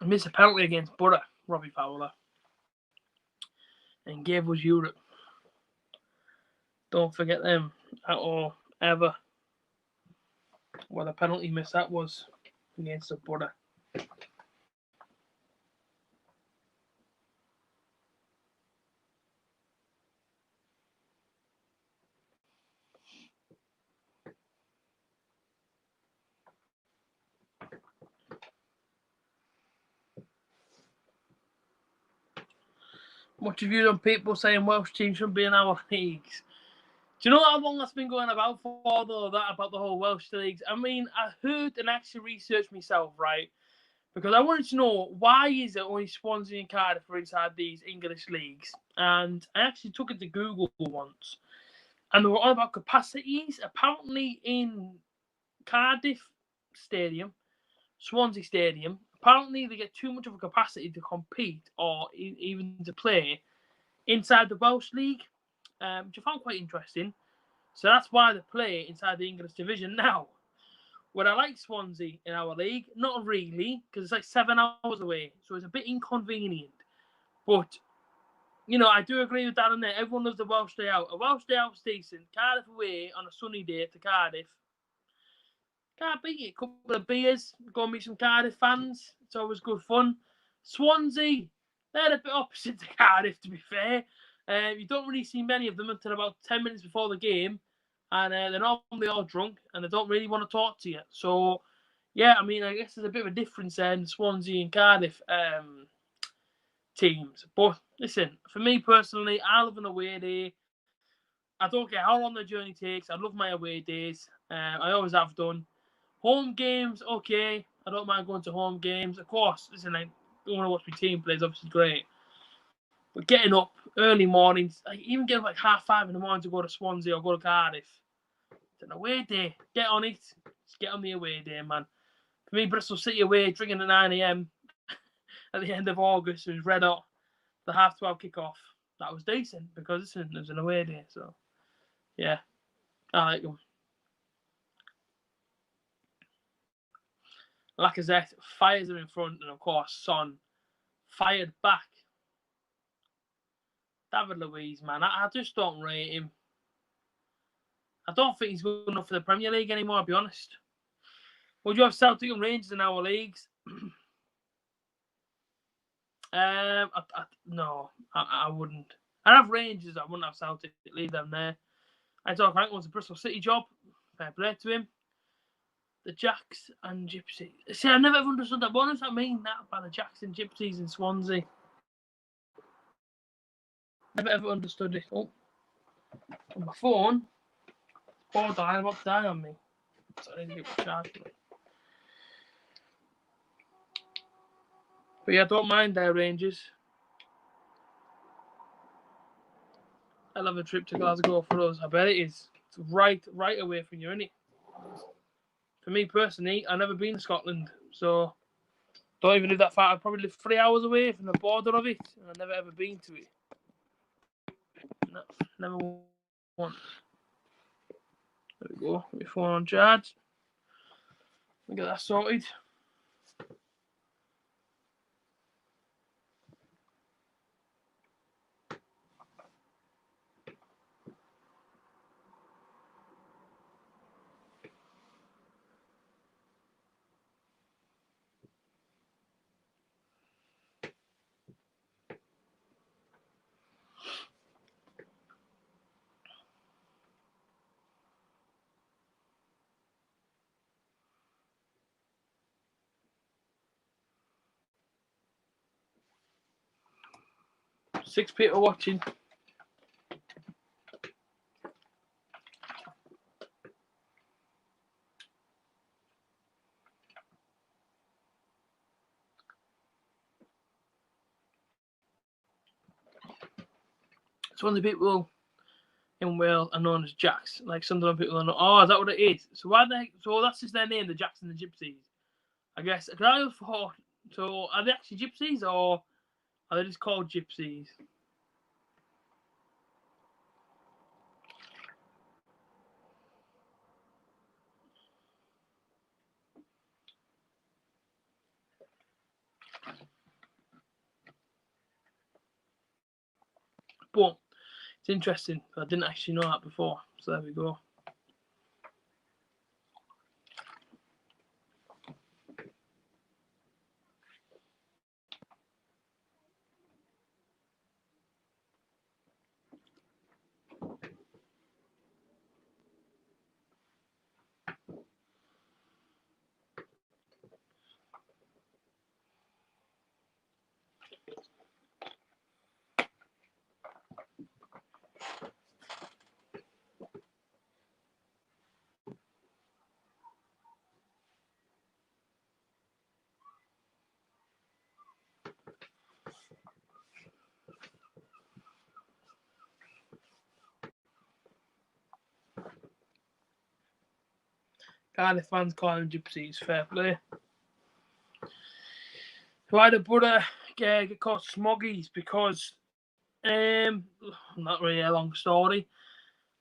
I missed a penalty against Borough, Robbie Fowler, and gave us Europe. Don't forget them at all, ever. What a penalty miss that was against the Borough. Much of you on people saying Welsh teams should be in our leagues. Do you know how long that's been going about for, though, that about the whole Welsh leagues? I mean, I heard and actually researched myself, right? Because I wanted to know, why is it only Swansea and Cardiff are inside these English leagues? And I actually took it to Google once. And they were on about capacities. Apparently in Cardiff Stadium, Swansea Stadium, apparently they get too much of a capacity to compete or even to play inside the Welsh League, which I found quite interesting. So that's why they play inside the English division now. Would I like Swansea in our league? Not really, because it's like 7 hours away, so it's a bit inconvenient. But, you know, I do agree with that on there. Everyone loves the Welsh day out. A Welsh day out's decent. Cardiff away on a sunny day to Cardiff. Can't beat it. A couple of beers, go and meet some Cardiff fans. It's always good fun. Swansea, they're a bit opposite to Cardiff, to be fair. You don't really see many of them until about 10 minutes before the game. And they're normally all drunk and they don't really want to talk to you. So, yeah, I mean, I guess there's a bit of a difference there in Swansea and Cardiff teams. But listen, for me personally, I love an away day. I don't care how long the journey takes. I love my away days. I always have done. Home games, okay. I don't mind going to home games. Of course, listen, I don't want to watch my team play. It's obviously great. But getting up early mornings, like even getting up like 5:30 in the morning to go to Swansea or go to Cardiff, it's an away day. Get on it. Just get on the away day, man. For me, Bristol City away, drinking at 9 a.m. at the end of August, it was red hot. The half-12 kickoff. That was decent because listen, it was an away day. So, yeah, I like them. Lacazette fires him in front, and of course, Son fired back. David Luiz, man, I just don't rate him. I don't think he's good enough for the Premier League anymore, I'll be honest. Would you have Celtic and Rangers in our leagues? No, I wouldn't. I'd have Rangers, I wouldn't have Celtic. Leave them there. I thought Frank wants a Bristol City job. Fair play to him. The Jacks and Gypsies. See, I never ever understood that. What does that mean, that about the Jacks and Gypsies in Swansea? Never ever understood it. Oh, on my phone, borderline about to die on me. So I need to get charged. But yeah, I don't mind their Rangers. I'll have a trip to Glasgow for us. I bet it is. It's right away from you, isn't it? For me personally, I've never been to Scotland, so don't even live that far. I probably live 3 hours away from the border of it, and I've never ever been to it. No, never once. There we go. Get my phone on charge. We'll get that sorted. Six people watching. some of the people in Wales are known as Jacks. Like Sunderland people are known. Oh, is that what it is? So why the heck? So that's just their name, the Jacks and the Gypsies. I guess. Cause I thought. So are they actually Gypsies or are they just called Gypsies? But it's interesting. I didn't actually know that before. So there we go. Cardiff fans call them Gypsies. Fair play. Why the brother get called Smoggies? Because not really a long story.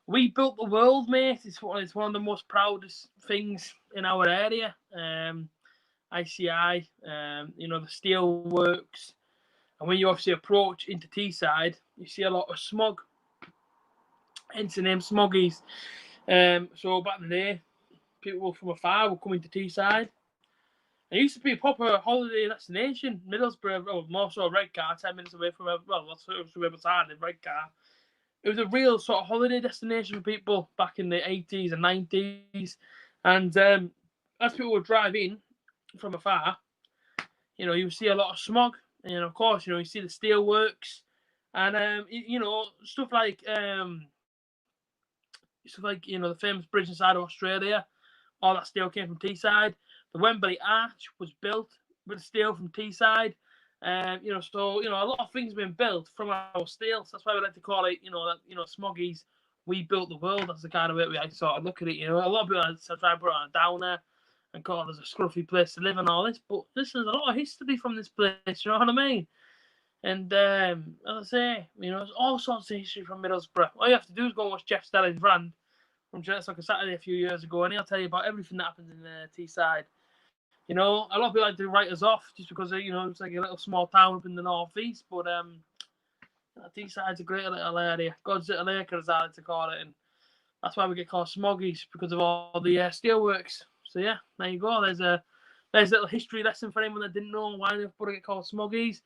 We built the world, mate. It's one of the most proudest things in our area. ICI, the steel works. And when you obviously approach into Teesside, you see a lot of smog. Hence the name Smoggies. So back in the day, people from afar would come into Teesside. It used to be a proper holiday destination. Middlesbrough, more so Redcar, 10 minutes away from that's the other side of Redcar. It was a real sort of holiday destination for people back in the 80s and 90s. And as people would drive in from afar, you see a lot of smog. And of course, you see the steelworks and stuff like the famous bridge inside of Australia. All that steel came from Teesside. The Wembley Arch was built with steel from Teesside. So a lot of things have been built from our steel. So that's why we like to call it, Smoggies. We built the world. That's the kind of way we sort of look at it. A lot of people try to put it on a downer and call it a scruffy place to live and all this. But listen, there's a lot of history from this place. You know what I mean? And as I say, there's all sorts of history from Middlesbrough. All you have to do is go and watch Jeff Stelling's rant from Jets like a Saturday a few years ago, and he'll tell you about everything that happens in Teesside. A lot of people like to write us off just because it's like a little small town up in the northeast, but Teesside's a great little area. God's little acre, as I like to call it, and that's why we get called Smoggies, because of all the steelworks. So yeah, there you go. There's a little history lesson for anyone that didn't know why they put it called Smoggies.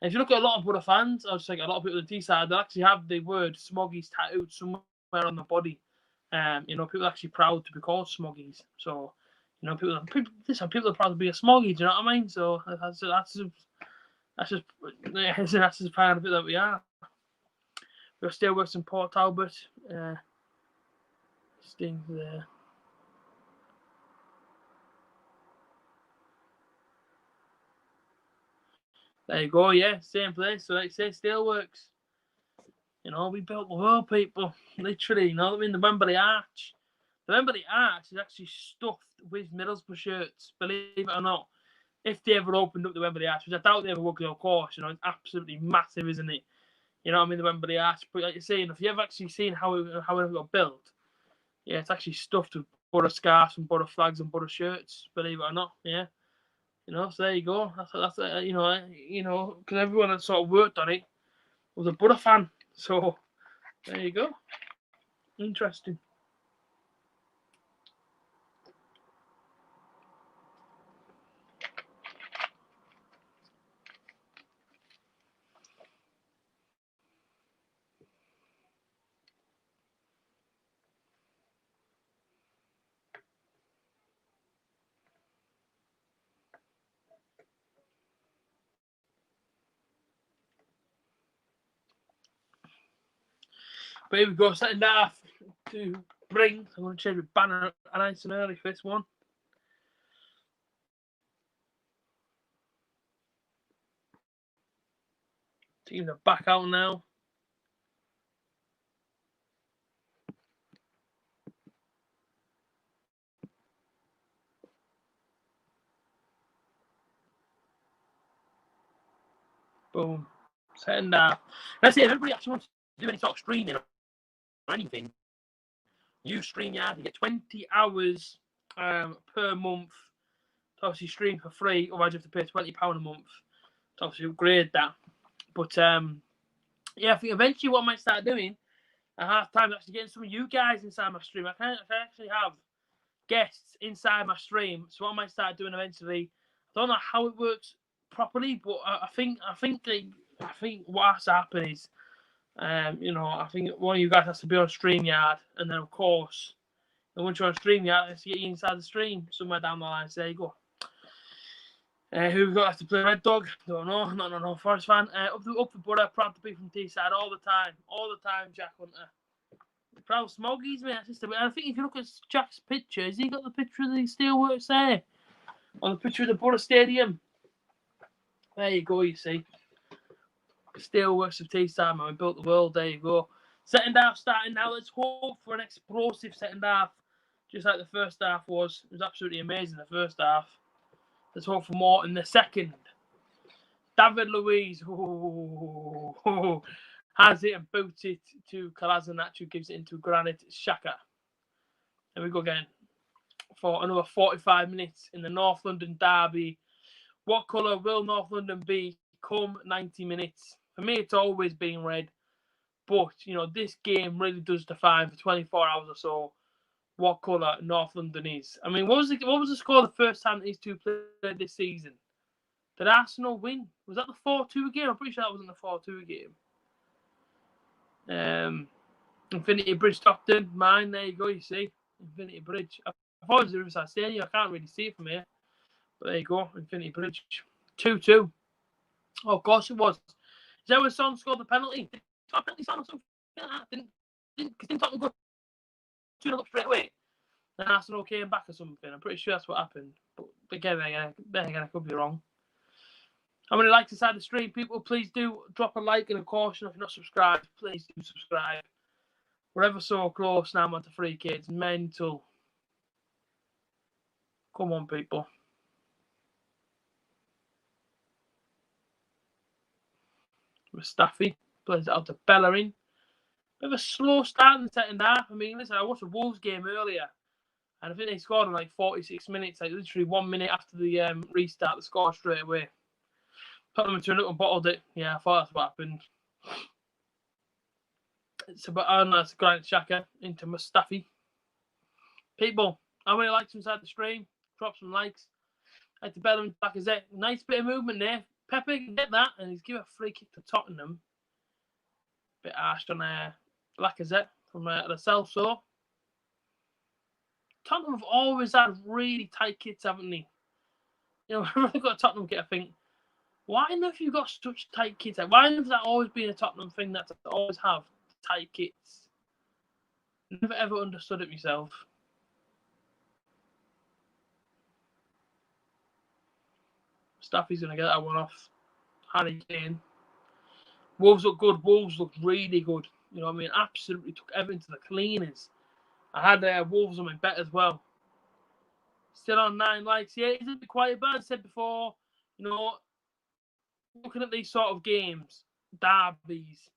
And if you look at a lot of Borough fans, or just like a lot of people in Teesside, they actually have the word Smoggies tattooed somewhere on the body. People are actually proud to be called Smoggies. So, people are proud to be a Smoggie. Do you know what I mean? So that's just part of it that we are. We're still working in Port Talbot. Stings there. There you go. Yeah, same place. So like I say, Steelworks. We built the world, people. Literally, you know what I mean? The Wembley Arch. The Wembley Arch is actually stuffed with Middlesbrough shirts, believe it or not. If they ever opened up the Wembley Arch, which I doubt they ever would, of course, it's absolutely massive, isn't it? You know what I mean? The Wembley Arch. But like you're saying, if you ever actually seen how it got built, yeah, it's actually stuffed with Borough scarves and Borough flags and Borough shirts, believe it or not. Yeah. So there you go. That's because everyone that sort of worked on it was a Borough fan. So there you go. Interesting. But here we go, setting that off to bring. I'm going to change the banner nice and early for this one. Teams are back out now. Boom. Second half. Let's say if everybody actually wants to do any sort of streaming or anything, use StreamYard. You get 20 hours per month to obviously stream for free. Otherwise, you have to pay £20 a month to obviously upgrade that. But yeah, I think eventually what I might start doing at half time is actually getting some of you guys inside my stream. I can actually have guests inside my stream. So what I might start doing eventually, I don't know how it works properly, but I think what has to happen is, I think one of you guys has to be on StreamYard, and then of course, once you're on StreamYard, let's get you inside the stream somewhere down the line. So there you go. Who we got to play Red Dog? Don't know. No. Forest fan. Up the border, proud to be from Teesside all the time. Jack Hunter. Proud Smoggies, mate. I think if you look at Jack's picture, has he got the picture of the steelworks there? On the picture of the Borough Stadium. There you go, you see. Steelworks of Teesside, man. We built the world. There you go. Second half starting now. Let's hope for an explosive second half. Just like the first half was. It was absolutely amazing, the first half. Let's hope for more in the second. David Luiz has it and boots it to Kolasinac, who gives it into Granit Xhaka. There we go again for another 45 minutes in the North London derby. What colour will North London be come 90 minutes? For me, it's always been red. But, this game really does define for 24 hours or so what colour North London is. I mean, what was the score the first time these two played this season? Did Arsenal win? Was that the 4-2 game? I'm pretty sure that wasn't the 4-2 game. Infinity Bridge Stockton, mine. There you go. You see, Infinity Bridge. I thought it was the Riverside Stadium. I can't really see it from here, but there you go. Infinity Bridge, 2-2. Oh, of course it was. Is that when Son scored the penalty? Did penalty Son or something? Didn't Tottenham go 2-0 up straight away? Then Arsenal came back or something. I'm pretty sure that's what happened. But again, I could be wrong. How many likes inside the stream? People, please do drop a like and a caution. If you're not subscribed, please do subscribe. We're ever so close now, man, to 3K. It's mental. Come on, people. Mustafi plays it out to Bellerin. Bit of a slow start in the second half. I mean, listen, I watched the Wolves game earlier, and I think they scored in like 46 minutes, like literally 1 minute after the restart, they scored straight away. Tottenham turned up and bottled it. Yeah, I thought that's what happened. It's about that's Granit Xhaka into Mustafi. People, how many likes inside the stream? Drop some likes. Like to Bellerin, Lacazette. Nice bit of movement there. Pepe can get that, and he's given a free kick to Tottenham. Bit harsh on Lacazette from the South Shore. Tottenham have always had really tight kits, haven't they? Whenever they've got a Tottenham kit, I think, why have you got such tight kits? Why has that always been a Tottenham thing that they always have tight kits? Never ever understood it myself. Staffy's going to get that one off. Harry Kane. Wolves look good. Wolves look really good. You know what I mean? Absolutely took everything to the cleaners. I had Wolves on my bet as well. Still on 9 likes. Yeah, it's a bit quiet, but as I said before, looking at these sort of games, derbies,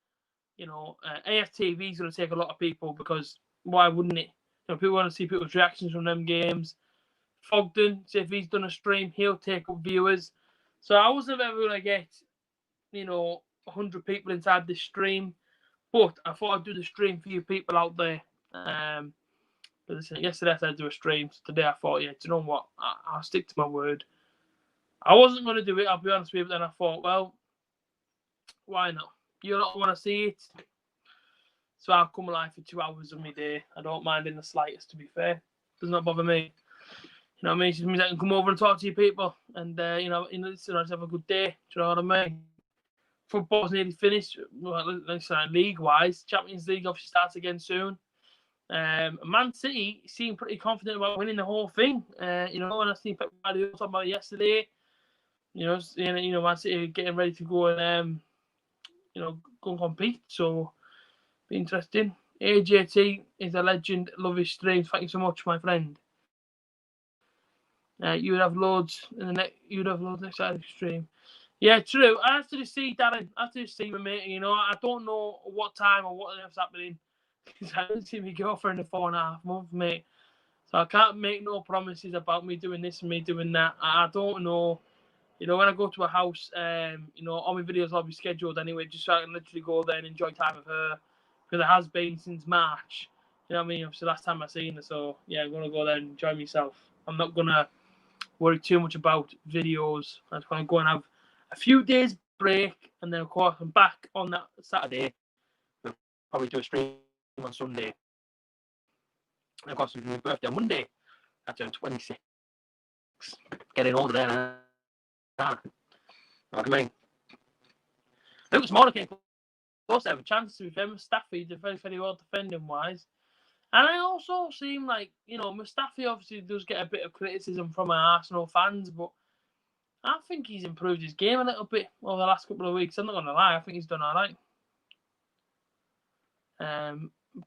AFTV is going to take a lot of people because why wouldn't it? People want to see people's reactions from them games. Fogden, say if he's done a stream, he'll take up viewers. So I wasn't ever going to get, 100 people inside this stream, but I thought I'd do the stream for you people out there. But listen, yesterday I said I'd do a stream, so today I thought, do you know what? I'll stick to my word. I wasn't going to do it, I'll be honest with you, but then I thought, well, why not? You don't want to see it, so I'll come alive for 2 hours of my day. I don't mind in the slightest, to be fair. Does not bother me. You know what I mean? It just means I can come over and talk to you people, and just have a good day. Do you know what I mean? Football's nearly finished. Well, league-wise, Champions League obviously starts again soon. Man City seem pretty confident about winning the whole thing. And I seen Pep Guardiola talking about it yesterday. Man City getting ready to go and go and compete. So, be interesting. A.J.T is a legend. Love his streams. Thank you so much, my friend. You would have loads in the next. You'd have loads next side of the stream. Yeah, true. I have to just see, Darren. I have to just see my mate. You know, I don't know what time or what else happening. Because I haven't seen my girlfriend in 4.5 months, mate. So I can't make no promises about me doing this and me doing that. I don't know. You know, when I go to a house, you know, all my videos will be scheduled anyway, just so I can literally go there and enjoy time with her. Because it has been since March. You know what I mean? Obviously, last time I seen her. So, yeah, I'm going to go there and enjoy myself. I'm not going to worry too much about videos. I'm just going to go and have a few days break. And then, of course, I'm back on that Saturday. We'll probably do a stream on Sunday. And, of course, it's my birthday on Monday. I turned 26. Getting older then, huh? You know what I mean? Luke Smaller came close to have a chance to be fair. Mustafi did very, very well defending wise. And I also seem like, you know, Mustafi obviously does get a bit of criticism from our Arsenal fans, but I think he's improved his game a little bit over the last couple of weeks. I'm not going to lie, I think he's done all right.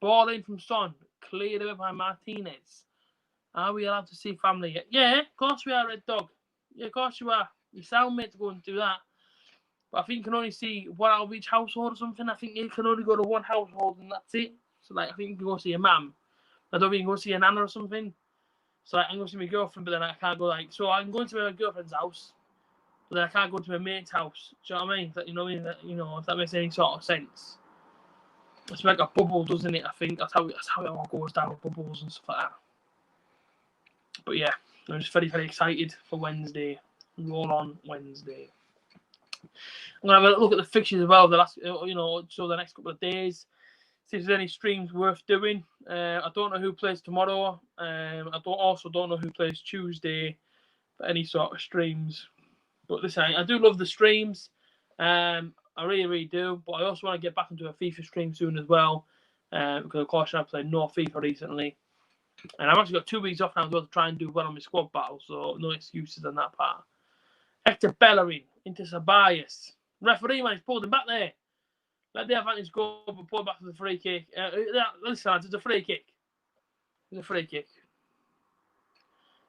Ball in from Son, cleared away by Martinez. Are we allowed to see family yet? Yeah, of course we are, Red Dog. Yeah, of course you are. You sound mate to go and do that. But I think you can only see one out of each household or something. I think you can only go to one household and that's it. So, like, I think you can go see a mum. I don't think you can go see a nana or something. So, like, I can go see my girlfriend, but then I can't go, like, so I can go to my girlfriend's house, but then I can't go to my mate's house. Do you know what I mean? You know what I mean? That, you know, if that makes any sort of sense. It's like a bubble, doesn't it? I think that's how it all goes down with bubbles and stuff like that. But yeah, I'm just very, very excited for Wednesday. Roll on Wednesday. I'm gonna have a look at the fixtures as well. The last, you know, so the next couple of days. See if there's any streams worth doing. I don't know who plays tomorrow. I don't know who plays Tuesday for any sort of streams. But listen, I do love the streams. I really, really do. But I also want to get back into a FIFA stream soon as well. Because of course I've played no FIFA recently. And I've actually got 2 weeks off now as well to try and do well on my squad battle. So no excuses on that part. Hector Bellerin into Ceballos. Referee man, he's pulled him back there. Let the advantage go, but pull back to the free kick. Listen, lads, it's a free kick. It's a free kick.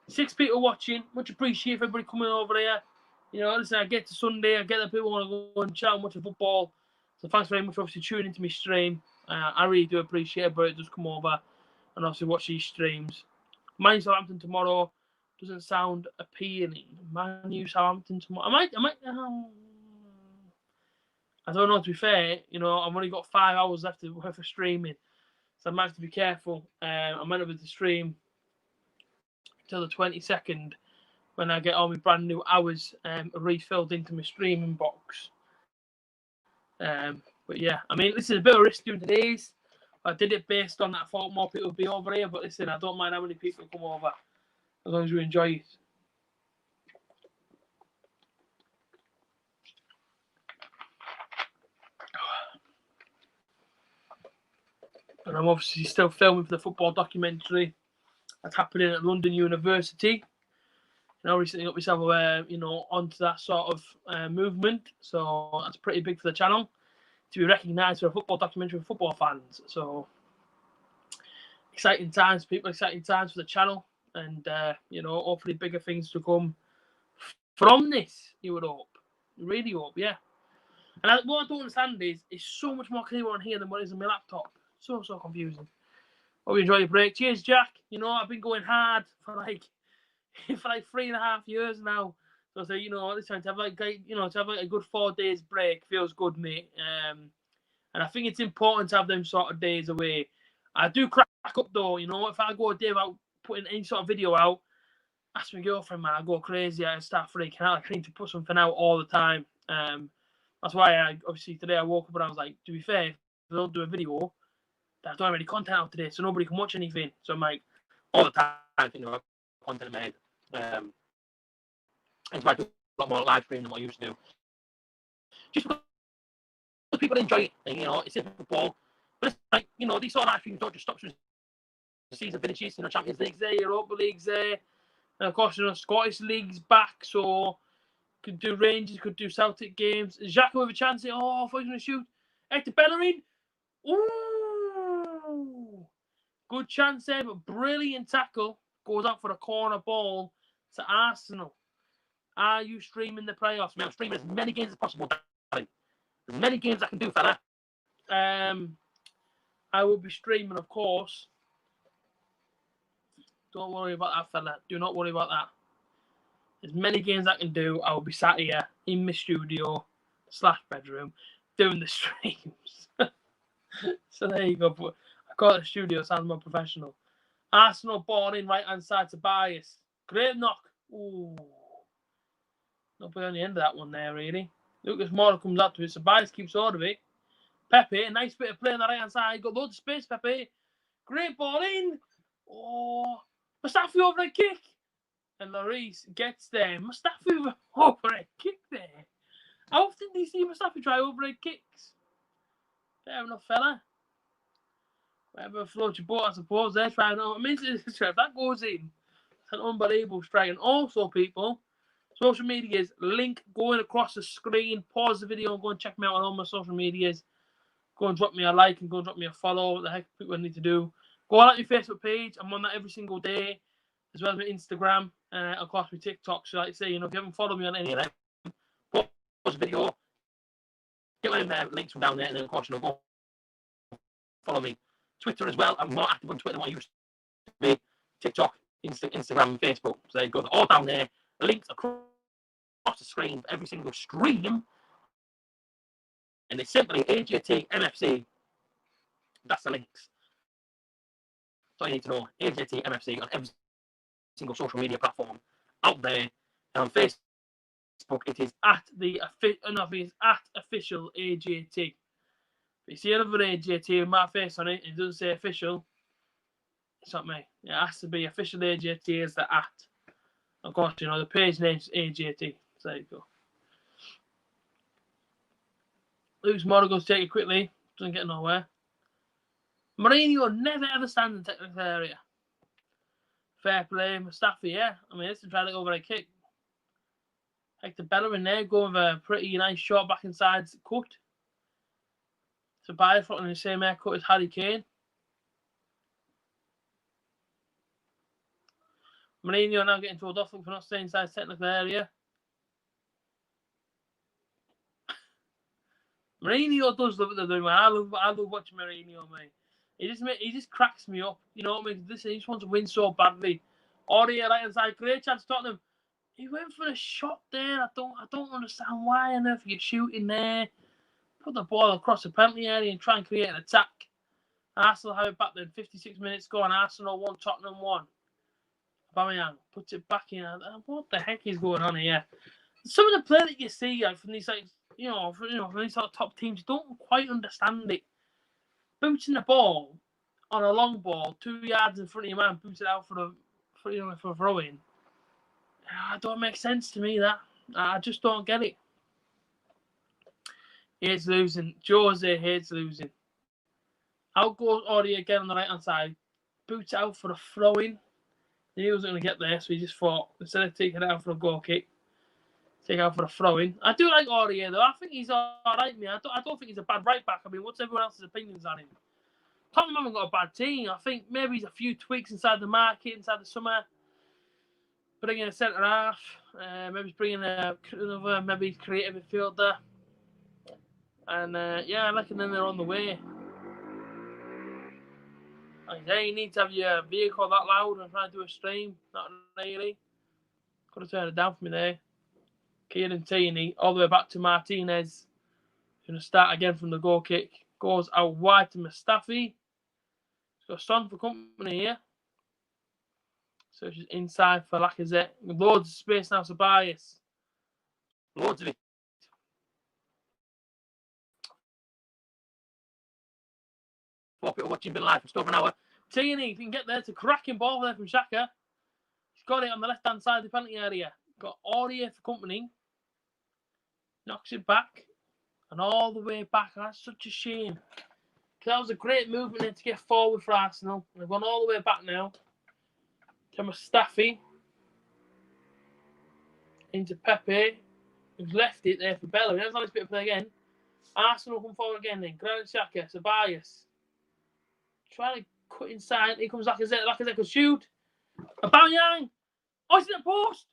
6 people watching. Much appreciated for everybody coming over here. You know, listen, I get to Sunday, I get that people want to go and chat and watch the football. So thanks very much for obviously tuning into my stream. I really do appreciate it, but it does come over and obviously watch these streams. Man Southampton tomorrow doesn't sound appealing. Man U Southampton tomorrow. I don't know, to be fair, you know, I've only got 5 hours left worth of streaming. So I might have to be careful. I might not be able to stream till the 22nd when I get all my brand new hours refilled into my streaming box. But yeah, I mean, this is a bit of a risk doing today's. I did it based on that. I thought more people would be over here, but listen, I don't mind how many people come over as long as you enjoy it. And I'm obviously still filming for the football documentary that's happening at London University. And I recently got myself, you know, onto that sort of movement. So that's pretty big for the channel to be recognised for a football documentary for football fans. So exciting times, people. Exciting times for the channel, and you know, hopefully bigger things to come from this. You would hope, really hope, yeah. And what I don't understand is it's so much more clear on here than what is on my laptop. So confusing. Hope you enjoy your break. Cheers, Jack. You know, I've been going hard for like 3.5 years now. So you know, this time to have like a good 4 days break feels good, mate. And I think it's important to have them sort of days away. I do crack up though, you know, if I go a day without putting any sort of video out, ask my girlfriend, man, I go crazy, I start freaking out. I need to put something out all the time. That's why obviously today I woke up and I was like, to be fair, if I don't do a video, I don't have any content out today, so nobody can watch anything. So I'm like, all the time, you know, content made. And so I do a lot more live stream than what I used to do. Just because people enjoy it, and, you know, it's in football. But it's like, you know, these sort of live streams don't just stop as the season finishes. You know, Champions League's there, Europa League's there, and of course, you know, Scottish League's back, so could do Rangers, could do Celtic games. Xhaka with a chance. I thought he was going to shoot. Hector Bellerin. Ooh, good chance there, but brilliant tackle. Goes out for a corner ball to Arsenal. Are you streaming the playoffs? I'm streaming as many games as possible, Daddy. As many games I can do, fella. I will be streaming, of course. Don't worry about that, fella. Do not worry about that. As many games I can do, I will be sat here in my studio / bedroom doing the streams. So there you go. But I call it a studio, sounds more professional. Arsenal ball in right hand side to Bias. Great knock. Ooh. Not put on the end of that one there, really. Lucas Moura comes up to it, so Bias keeps hold of it. Pepe, a nice bit of play on the right hand side. Got loads of space, Pepe. Great ball in. Oh, Mustafi over a kick. And Lloris gets there. Mustafi over a kick there. How often do you see Mustafi try overhead kicks? Fair enough, fella. Whatever floats your boat, I suppose. They're trying to. I mean, if that goes in, it's an unbelievable strike. And also, people, social medias, link going across the screen. Pause the video and go and check me out on all my social medias. Go and drop me a like and go and drop me a follow. What the heck people need to do. Go on my Facebook page. I'm on that every single day, as well as my Instagram, of course, my TikTok. So, like I say, if you haven't followed me on any of them, pause the video, get my links from down there, and then, of course, go follow me. Twitter as well. I'm more active on Twitter than what I used to be. TikTok, Instagram, and Facebook. So there you go. They're all down there. Links across the screen for every single stream. And it's simply A.J.T. MFC. That's the links. That's all you need to know. A.J.T. MFC on every single social media platform out there. And on Facebook, it is at official A.J.T. If you see another A.J.T. with my face on it, and it doesn't say official, it's not me. It has to be official A.J.T. as the at. Of course, the page name's A.J.T. So there you go. Lucas Moura goes to take it quickly. Doesn't get nowhere. Mourinho never ever stands in the technical area. Fair play. Mustafi, yeah. I mean, this is trying to go over a kick. Hector Bellerin there, going with a pretty nice short back inside cut. Tobias in the same haircut as Harry Kane. Mourinho now getting told off for not staying inside the technical area. Mourinho does love what they're doing, man. I love watching Mourinho, mate. He just cracks me up. You know what I mean? He just wants to win so badly. Aurier right inside, great chance to Tottenham. He went for a shot there. I don't understand why on earth you're shooting there. Put the ball across the penalty area and try and create an attack. Arsenal have it back then. 56 minutes gone. Arsenal 1, Tottenham 1. Aubameyang puts it back in. What the heck is going on here? Some of the play that you see from these from these sort of top teams, you don't quite understand it. Booting the ball on a long ball, 2 yards in front of your man, boot it out for a throw in. It don't make sense to me. That I just don't get it. Hates losing. Jose hates losing. Out goes Aurier again on the right hand side. Boots out for a throw in. He wasn't going to get there, so he just thought instead of taking it out for a goal kick, take out for a throw in. I do like Aurier though. I think he's alright, man. I don't think he's a bad right back. I mean, what's everyone else's opinions on him? Tottenham haven't got a bad team. I think maybe he's a few tweaks inside the market, inside the summer. Bringing a centre half, maybe bringing another maybe creative midfielder. And I reckon then they're on the way. Like I say, you need to have your vehicle that loud and try to do a stream. Not really. Could have turned it down for me there. Kieran Tierney all the way back to Martinez. Going to start again from the goal kick. Goes out wide to Mustafi. He's got Son for company here. So she's inside for Lacazette. Loads of space now for Bias. Loads of it. 4 people watching been live for just over an hour. Tierney, if you can get there, to cracking ball there from Xhaka. He's got it on the left-hand side of the penalty area. Got Aurier for company. Knocks it back. And all the way back. That's such a shame. Because that was a great movement there to get forward for Arsenal. They've gone all the way back now. To Mustafi. Into Pepe. Who's left it there for Bellerin. That's a nice bit of play again. Arsenal come forward again then. Granit Xhaka. Tobias. Trying to cut inside. Here comes Lacazette. Lacazette could shoot. Aubameyang. Oh, it's in the post.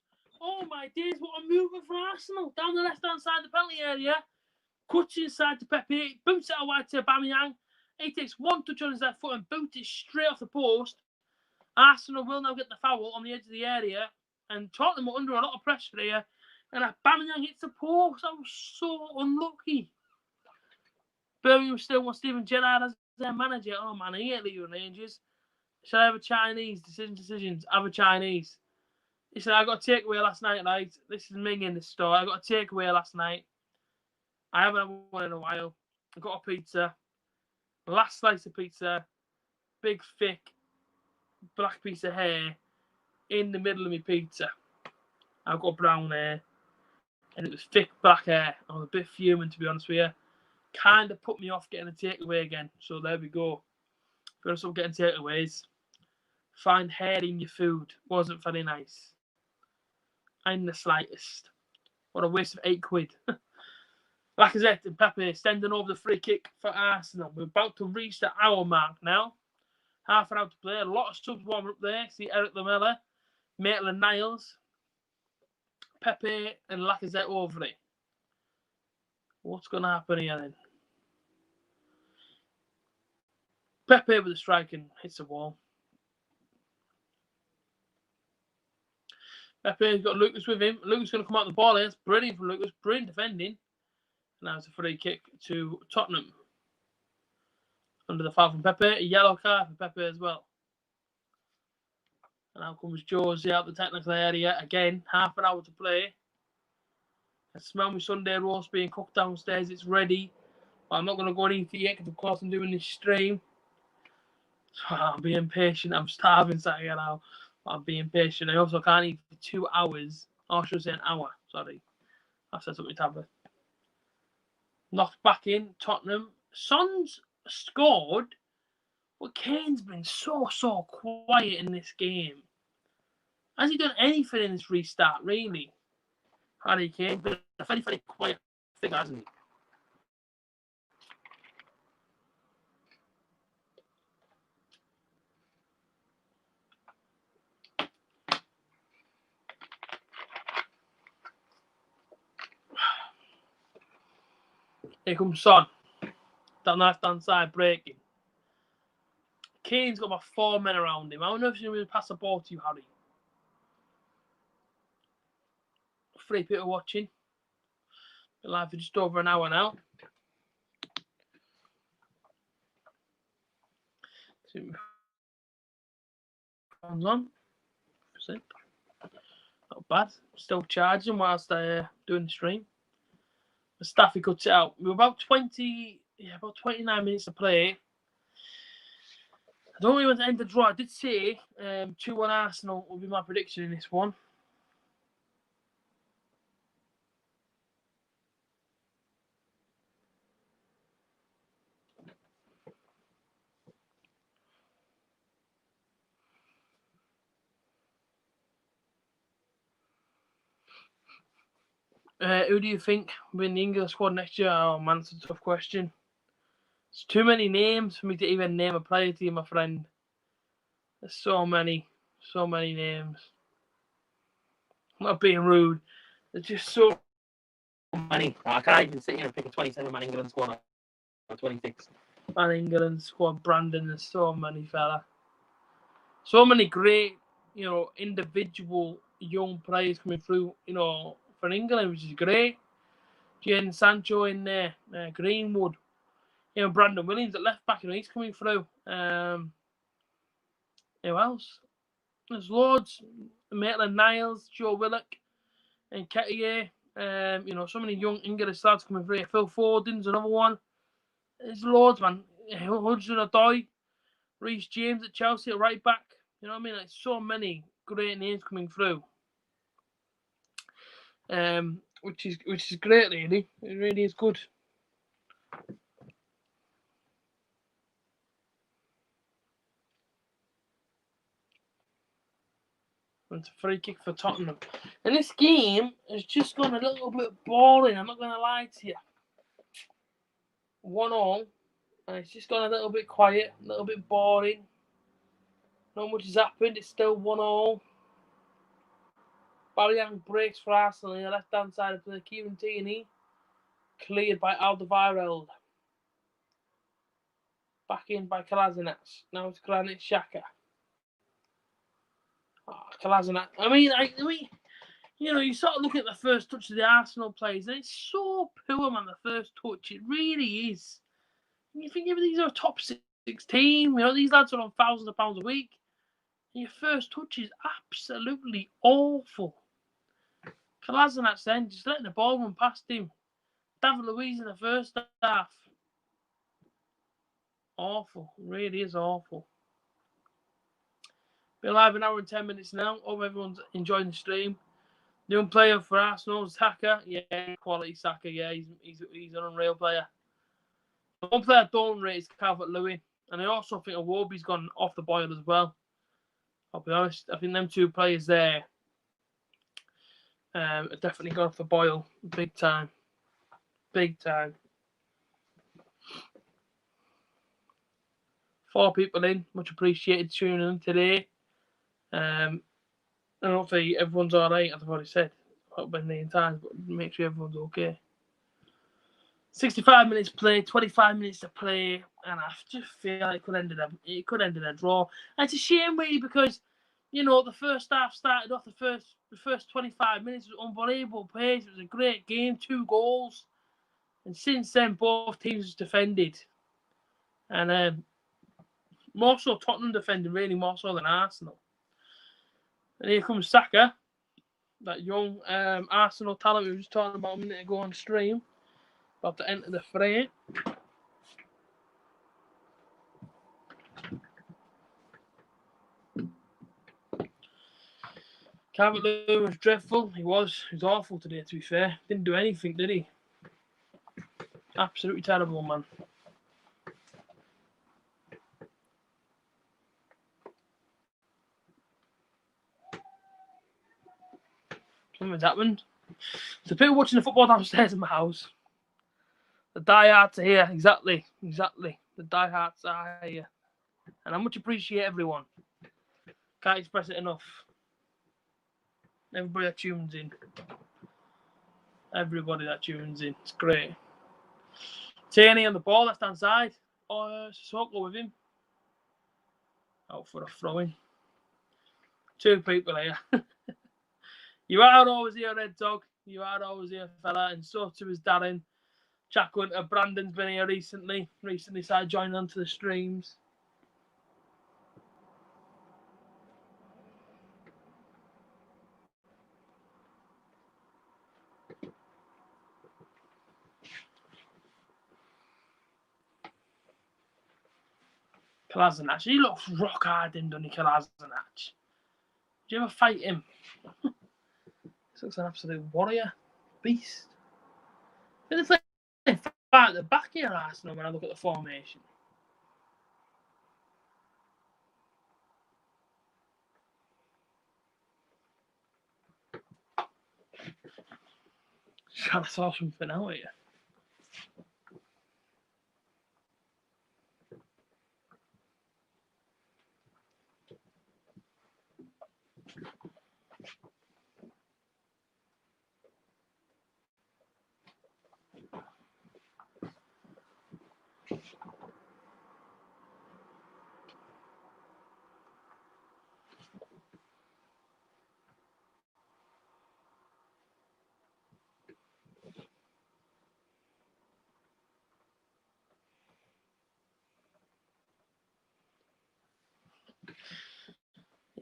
Oh my days, what a movement for Arsenal. Down the left-hand side of the penalty area. Cuts inside to Pepe. Boots it out wide to Aubameyang. He takes one touch on his left foot and boots it straight off the post. Arsenal will now get the foul on the edge of the area. And Tottenham are under a lot of pressure here. And Aubameyang hits the post. That was so unlucky. Birmingham still want Steven Gerrard as their manager. Oh man, I hate League Rangers. Should I have a Chinese? Decisions. Have a Chinese. He said, I got a takeaway last night, right? This is Ming in the store. I got a takeaway last night. I haven't had one in a while. I got a pizza. Last slice of pizza. Big, thick, black piece of hair in the middle of my pizza. I've got brown hair. And it was thick black hair. I was a bit fuming, to be honest with you. Kind of put me off getting a takeaway again. So there we go. If you're still getting takeaways, find hair in your food. Wasn't very nice. In the slightest. What a waste of £8. Lacazette and Pepe standing over the free kick for Arsenal. We're about to reach the hour mark now. Half an hour to play. A lot of subs warm up there. See Eric Lamela, Maitland-Niles, Pepe and Lacazette over it. What's going to happen here then? Pepe with the strike and hits the wall. Pepe's got Lucas with him. Lucas going to come out the ball here. It's brilliant from Lucas. Brilliant defending. Now it's a free kick to Tottenham. Under the foul from Pepe. A yellow card for Pepe as well. And now comes Josie out the technical area. Again, half an hour to play. I smell my Sunday roast being cooked downstairs. It's ready. But I'm not going to go and eat it yet because, of course, I'm doing this stream. So I'm being patient. I'm starving sitting here now. But I'm being patient. I also can't eat for 2 hours. Or I should say an hour. Sorry. I've set up my tablet. Knocked back in. Tottenham. Son's scored. But Kane's been so quiet in this game. Has he done anything in this restart, really? Harry Kane, been a very quiet figure, hasn't he? Here comes Son. Down the left-hand side, breaking. Kane's got about 4 men around him. I don't know if he's going to pass the ball to you, Harry. 3 people watching. Been live for just over an hour now. On. Not bad. Still charging whilst doing the stream. The Staffy cuts it out. We're about 29 minutes to play. I don't really want to end the draw. I did say 2-1 Arsenal will be my prediction in this one. Who do you think will be in the England squad next year? Oh man, it's a tough question. It's too many names for me to even name a player to you, my friend. There's so many names. I'm not being rude. There's just so many. I can't even sit here and pick a 27-man England squad or 26-man England squad. Brandon, there's so many, fella. So many great, individual young players coming through, for England, which is great. Jadon Sancho in there, Greenwood, Brandon Williams at left back, he's coming through. Who else? There's loads. Maitland-Niles, Joe Willock, and Kettier. So many young English lads coming through. Phil Foden's another one. There's loads, man. Hudson-Odoi, Reece James at Chelsea at right back. You know what I mean? Like so many great names coming through. Which is great, really. It really is good. It's a free kick for Tottenham. And this game has just gone a little bit boring. I'm not going to lie to you. 1-1. And it's just gone a little bit quiet, a little bit boring. Not much has happened. It's still 1-1. Young breaks for Arsenal in the left-hand side of the Kieran Tierney. Cleared by Alderweireld. Back in by Kolasinac. Now it's Granit Xhaka. Oh, Kolasinac. I mean, you sort of look at the first touch of the Arsenal players, and it's so poor, man, the first touch. It really is. And you think, these are a top 6 team. These lads are on thousands of pounds a week. And your first touch is absolutely awful. Kolasinac then, just letting the ball run past him. David Luiz in the first half. Awful. It really is awful. Been live an hour and 10 minutes now. Hope everyone's enjoying the stream. New player for Arsenal, Saka. Yeah, quality Saka. Yeah, he's an unreal player. The one player I don't rate is Calvert-Lewin. And I also think Iwobi's gone off the boil as well. I'll be honest. I think them two players there are definitely gone off the boil. Big time. Big time. 4 people in. Much appreciated tuning in today. And hopefully everyone's alright, as I've already said about a million times, but make sure everyone's okay. 65 minutes played, 25 minutes to play, and I just feel like it could end in a draw. And it's a shame, really, because the first half started off, the first 25 minutes was unbelievable pace. It was a great game, 2 goals, and since then both teams defended, and more so Tottenham defended, really more so than Arsenal. And here comes Saka, that young Arsenal talent we were just talking about a minute ago on stream, about to enter the fray. Calvert-Lewin was dreadful. He was awful today, to be fair. Didn't do anything, did he? Absolutely terrible, man. Something's happened. So people watching the football downstairs in my house. The diehards are here. Exactly. The diehards are here. And I much appreciate everyone. Can't express it enough. Everybody that tunes in. It's great. Tierney on the ball, left hand side. Oh, Sissoko with him. Out for a throw-in. 2 people here. You are always here, Red Dog. You are always here, fella. And so too is Darren. Jack Winter. Brandon's been here recently. Recently started joining onto the streams. Kolasinac. He looks rock hard, doesn't he, Kolasinac? Did you ever fight him? He looks an absolute warrior. Beast. It's like far at the back here, Arsenal, when I look at the formation. Trying to sort something out here.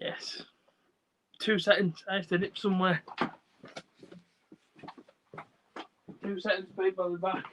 Yes. 2 seconds. I have to nip somewhere. 2 seconds, people. I'll be back.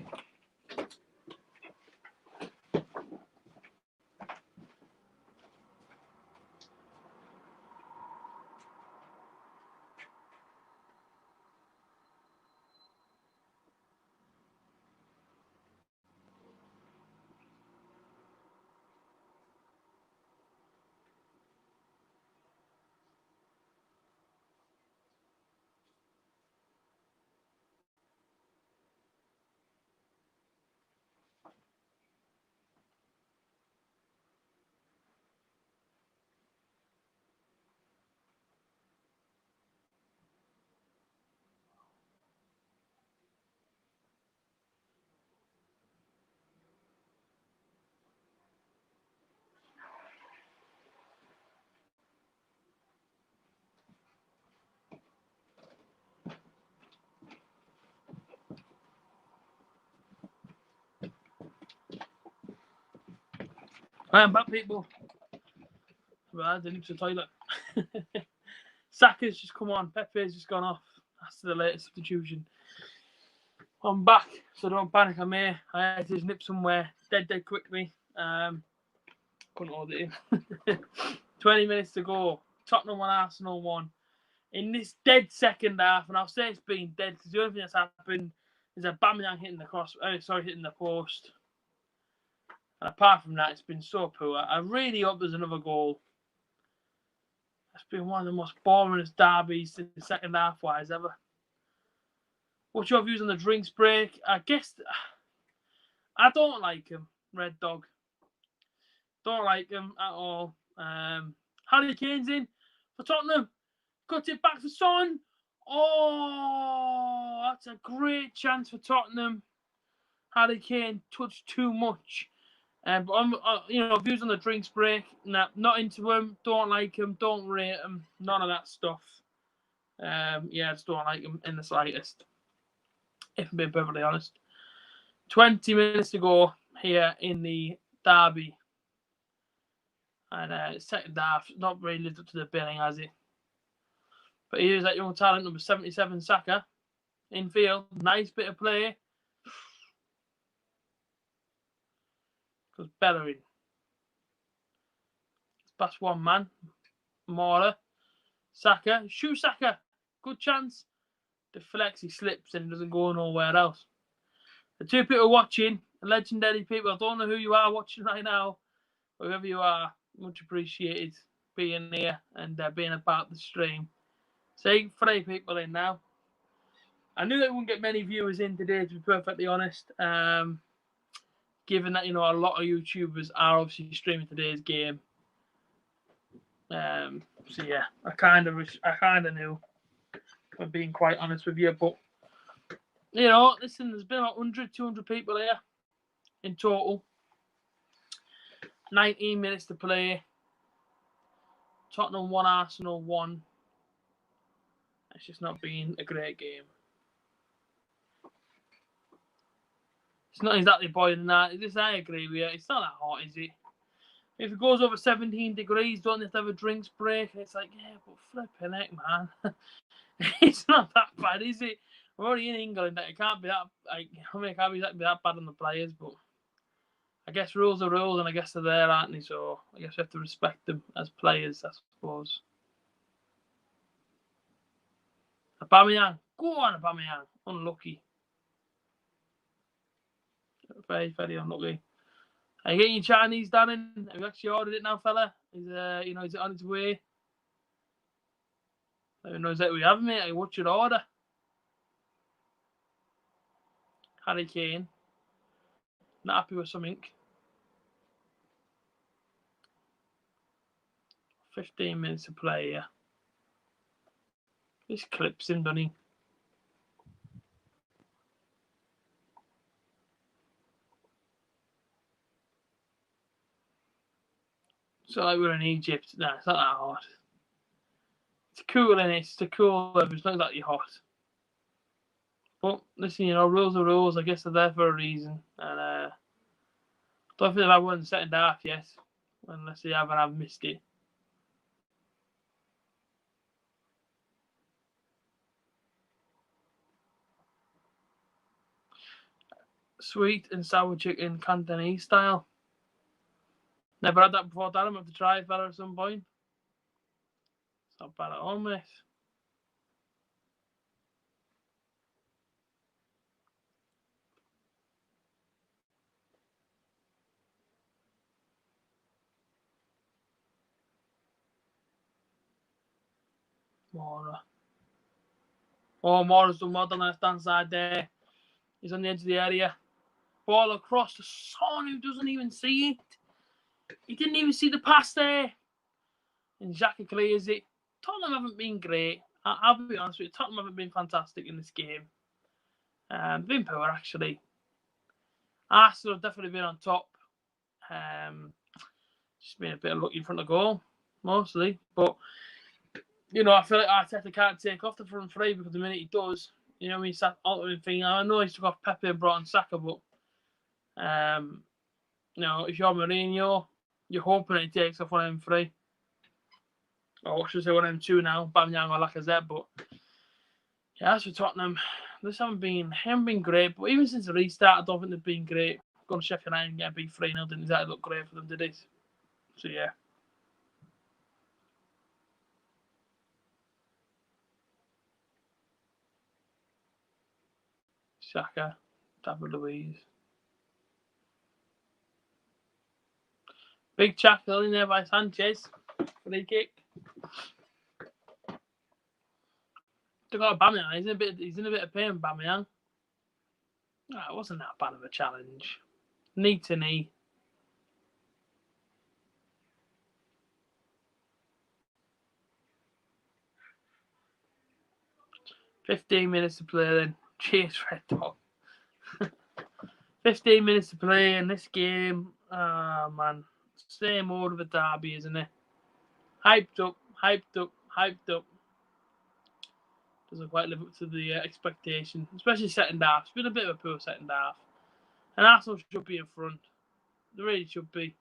I am back, people. Right, I didn't to the toilet. Saka's just come on. Pepe's just gone off. That's the latest substitution. I'm back, so don't panic. I'm here. I had to just nip somewhere dead quickly. Couldn't hold it in. 20 minutes to go. Tottenham 1, Arsenal 1. In this dead second half, and I'll say it's been dead because the only thing that's happened is a Aubameyang hitting the post. And apart from that, it's been so poor. I really hope there's another goal. It's been one of the most boringest derbies in the second half-wise ever. What's your views on the drinks break? I guess I don't like him, Red Dog. Don't like him at all. Harry Kane's in for Tottenham. Cut it back for Son. Oh, that's a great chance for Tottenham. Harry Kane touched too much. But I'm, views on the drinks break. Nah, not into him. Don't like him. Don't rate him. None of that stuff. I just don't like him in the slightest. If I'm being perfectly honest. 20 minutes to go here in the derby. And second half, not really lived up to the billing, has he? But here's that young talent, number 77, Saka. Infield, nice bit of play. Goes Bellerin. It's past one man. Mora. Saka. Shoot Saka. Good chance. Deflects, he slips and he doesn't go nowhere else. The two people watching, legendary people, I don't know who you are watching right now. Whoever you are, much appreciated being here and being a part of the stream. See, 3 people in now. I knew they wouldn't get many viewers in today, to be perfectly honest. Given that, a lot of YouTubers are obviously streaming today's game. I kind of knew, if I'm being quite honest with you. But, listen, there's been about 100, 200 people here in total. 19 minutes to play. Tottenham 1, Arsenal 1. It's just not been a great game. It's not exactly boiling that. I agree with you. It's not that hot, is it? If it goes over 17 degrees, don't they have to have a drinks break? It's like, yeah, but flipping heck, man. It's not that bad, is it? We're already in England. It can't be that. It can't be that bad on the players, but I guess rules are rules, and I guess they're there, aren't they? So I guess we have to respect them as players, I suppose. Aubameyang. Go on, Aubameyang. Unlucky. Very, very unlucky. Are you getting your Chinese, Darren? Have you actually ordered it now, fella? Is it on its way? I don't know, is that we have, mate? What's your order? Harry Kane. Not happy with something. 15 minutes to play here. This clips him, doesn't he? So like we're in Egypt. Nah, it's not that hot. It's cool in it. It's cool, but it's not exactly hot. But listen, rules are rules. I guess they're there for a reason. And I don't think they've had one in the second half yet. Unless they have and I've missed it. Sweet and sour chicken Cantonese style. Never had that before, Darren. I have to try it better at some point. It's not bad at all, mate. Mora. Oh, Mora's done well on the left-hand side there. He's on the edge of the area. Ball across to Son, who doesn't even see it. He didn't even see the pass there. And Xhaka clears it. Tottenham haven't been great. I'll be honest with you. Tottenham haven't been fantastic in this game. Been poor, actually. Arsenal have definitely been on top. Just been a bit lucky in front of goal, mostly. But, I feel like Arteta can't take off the front three because the minute he does, he sat altering thing. I know he took off Pepe and brought on Saka, but, if you're Mourinho, You're hoping it takes off one of them three. Or should I say one of them two now, Bamyang or Lacazette, but yeah, as for Tottenham, they haven't been great, but even since the restart, I don't think they've been great. Going to Sheffield United and get a big 3-0 didn't exactly look great for them, did it? So yeah. Saka, David Luiz. Big tackle in there by Sanchez. Free kick. Took out Bamyang. He's in a bit of pain, Bamyang. It wasn't that bad of a challenge. Knee to knee. "15 minutes to play then." Cheers, Red Dog. 15 minutes to play in this game. Oh, man. Same old with the derby, isn't it? Hyped up. Doesn't quite live up to the expectation, especially second half. It's been a bit of a poor second half. And Arsenal should be in front. They really should be.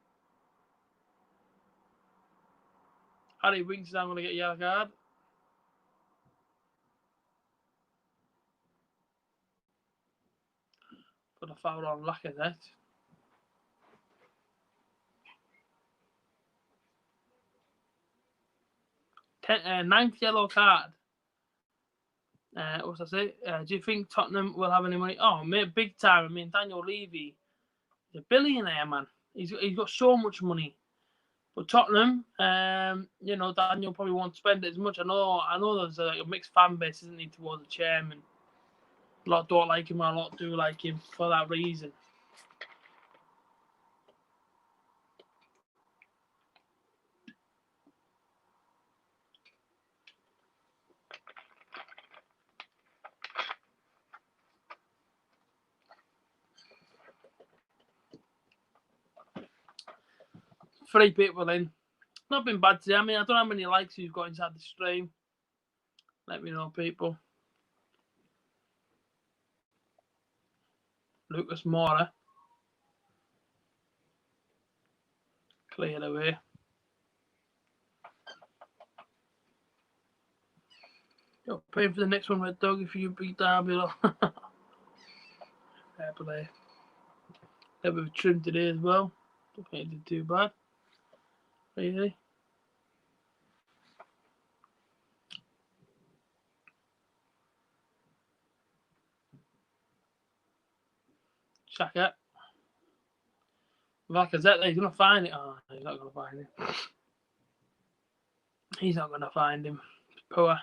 Harry Winks is now going to get a yellow card. Put a foul on Lacazette. Ninth yellow card. What's I say? Do you think Tottenham will have any money? Oh, mate, big time. I mean, Daniel Levy, he's a billionaire, man. He's got so much money. But Tottenham, Daniel probably won't spend it as much. I know there's a mixed fan base, isn't he, towards the chairman. A lot don't like him, a lot do like him for that reason. Three people in. Not been bad today. I mean, I don't know how many likes you've got inside the stream. Let me know, people. Lucas Moura. Cleared away. You're paying for the next one, Red Dog, if you beat Derby. Fair play. A bit of trim today as well. Don't think it did too bad. Really. Saka. Lacazette, he's going to find it. Oh, he's not going to find him. He's not going to find him. It's poor.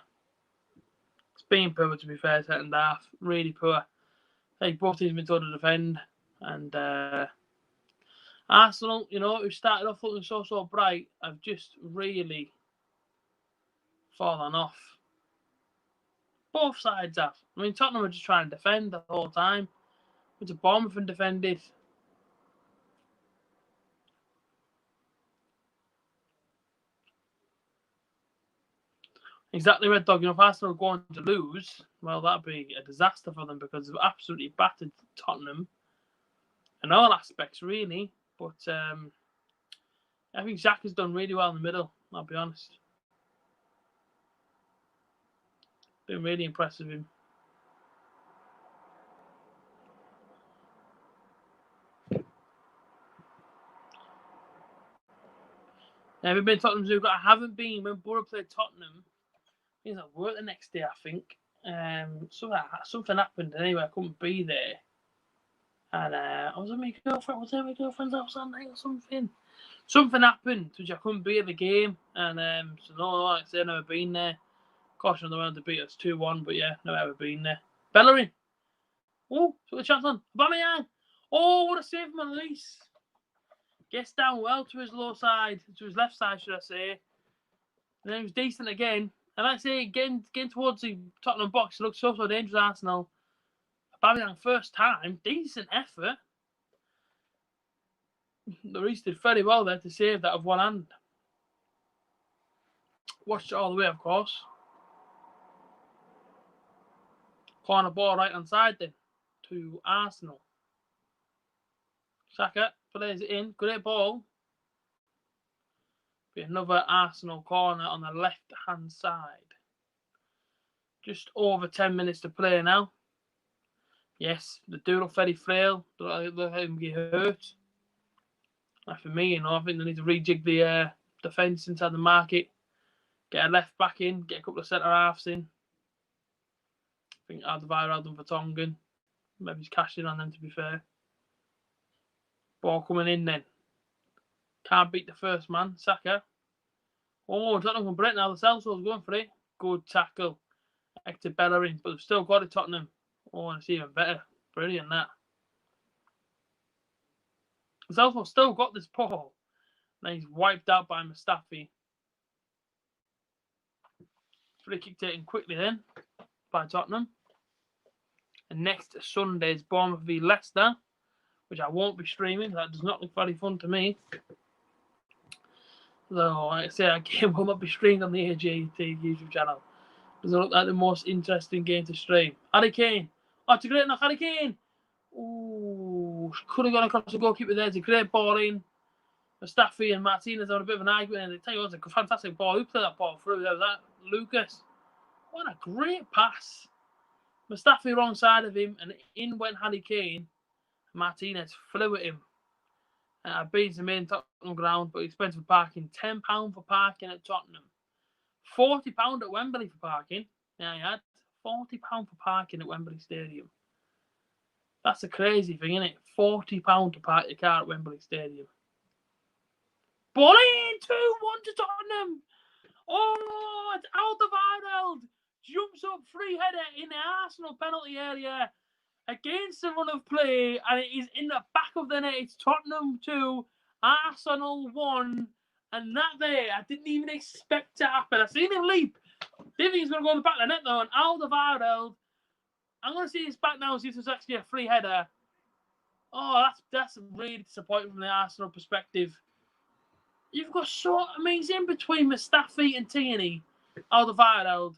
It's been poor, to be fair, second half. Really poor. Like, both teams been told to defend. And Arsenal, who started off looking so bright, have just really fallen off. Both sides have. I mean, Tottenham are just trying to defend the whole time. It's a Bournemouth and defended. Exactly, Red Dog. If Arsenal are going to lose, well, that'd be a disaster for them because they've absolutely battered Tottenham in all aspects, really. But I think Xhaka's done really well in the middle, I'll be honest. Been really impressed with him. Never been Tottenham Zoo. I haven't been when Borough played Tottenham. He's at work the next day, I think. Something happened anyway. I couldn't be there. And I was with my girlfriend. Was there my girlfriend's house that night or something? Something happened, which I couldn't be at the game. And so no, like I said, I've never been there. Of course, I know they beat us 2-1, but yeah, never ever been there. Bellerin. Oh, took the chance on. Aubameyang. Oh, what a save from Elise. Gets down well to his low side, to his left side, should I say. And then he was decent again. And like I say, getting towards the Tottenham box, it looks so dangerous, Arsenal. Aubameyang, first time, decent effort. The Reece did very well there to save that of one hand. Watched it all the way, of course. Corner ball right hand side then to Arsenal. Saka plays it in. Great ball. Be another Arsenal corner on the left-hand side. Just over 10 minutes to play now. Yes, the dude look very frail. Don't let him get hurt. And for me, I think they need to rejig the defence inside the market. Get a left back in, get a couple of centre halves in. I think Alderweireld and Vertonghen. Maybe he's cashed in on them, to be fair. Ball coming in then. Can't beat the first man, Saka. Oh, Tottenham can break now. The Celso's going for it. Good tackle. Hector Bellerin, but they've still got it, Tottenham. Oh, and it's even better. Brilliant, that. Celso's still got this ball. Now he's wiped out by Mustafi. Free kick taken quickly then by Tottenham. And next Sunday is Bournemouth v Leicester, which I won't be streaming. That does not look very fun to me. Though, like I say, that game will not be streamed on the A.J.T. YouTube channel. Doesn't look like the most interesting game to stream. Harry Kane. Oh, it's a great knock, Harry Kane. Ooh, could have gone across the goalkeeper there. It's a great ball in. Mustafi and Martinez having a bit of an argument. And they tell you what, it's a fantastic ball. Who played that ball through? There was that Lucas. What a great pass. Mustafi wrong side of him, and in went Harry Kane. Martinez flew at him. Beats him in Tottenham ground, but expensive parking. £10 for parking at Tottenham. £40 at Wembley for parking. Yeah, he had £40 for parking at Wembley Stadium. That's a crazy thing, isn't it? £40 to park your car at Wembley Stadium. Ball in! 2-1 to Tottenham! Oh, it's Alderweireld! Jumps up, free header in the Arsenal penalty area against the run of play, and it is in the back of the net. It's Tottenham 2, Arsenal 1, and that there, I didn't even expect to happen. I seen him leap. Didn't think he's going to go in the back of the net though, and Alderweireld, I'm going to see his back now and see if there's actually a free header. Oh, that's really disappointing from the Arsenal perspective. You've got in between Mustafi and Tierney, Alderweireld.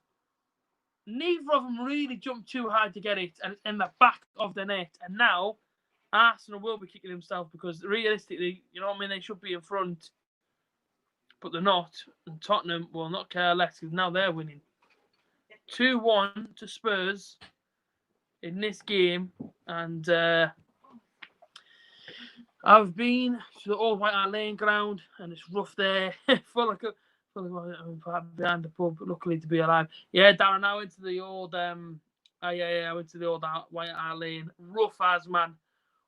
Neither of them really jumped too high to get it, and it's in the back of the net. And now Arsenal will be kicking themselves because realistically, you know what I mean, they should be in front, but they're not. And Tottenham will not care less because now they're winning. 2-1 to Spurs in this game, and I've been to the old White Hart Lane ground, and it's rough there, full of behind the pub, but luckily to be alive. Yeah, Darren, I went to the old I went to the old White Hart Lane. Rough as, man.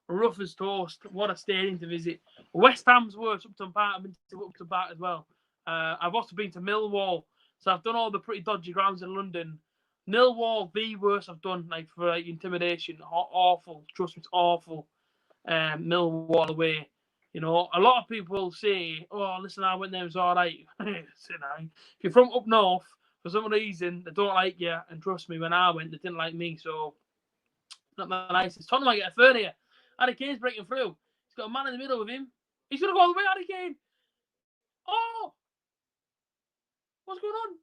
Rough as toast. What a stadium to visit. West Ham's worst, Upton Park. I've been to Upton Park as well. I've also been to Millwall. So I've done all the pretty dodgy grounds in London. Millwall, the worst I've done, like for intimidation. Awful. Trust me, it's awful. Millwall away. You know, a lot of people say, oh, listen, I went there, it was all right. If you're from up north, for some reason, they don't like you. And trust me, when I went, they didn't like me. So, not the nicest. Tottenham might get a third here. Harry Kane's breaking through. He's got a man in the middle with him. He's going to go all the way, Harry Kane. Oh! What's going on?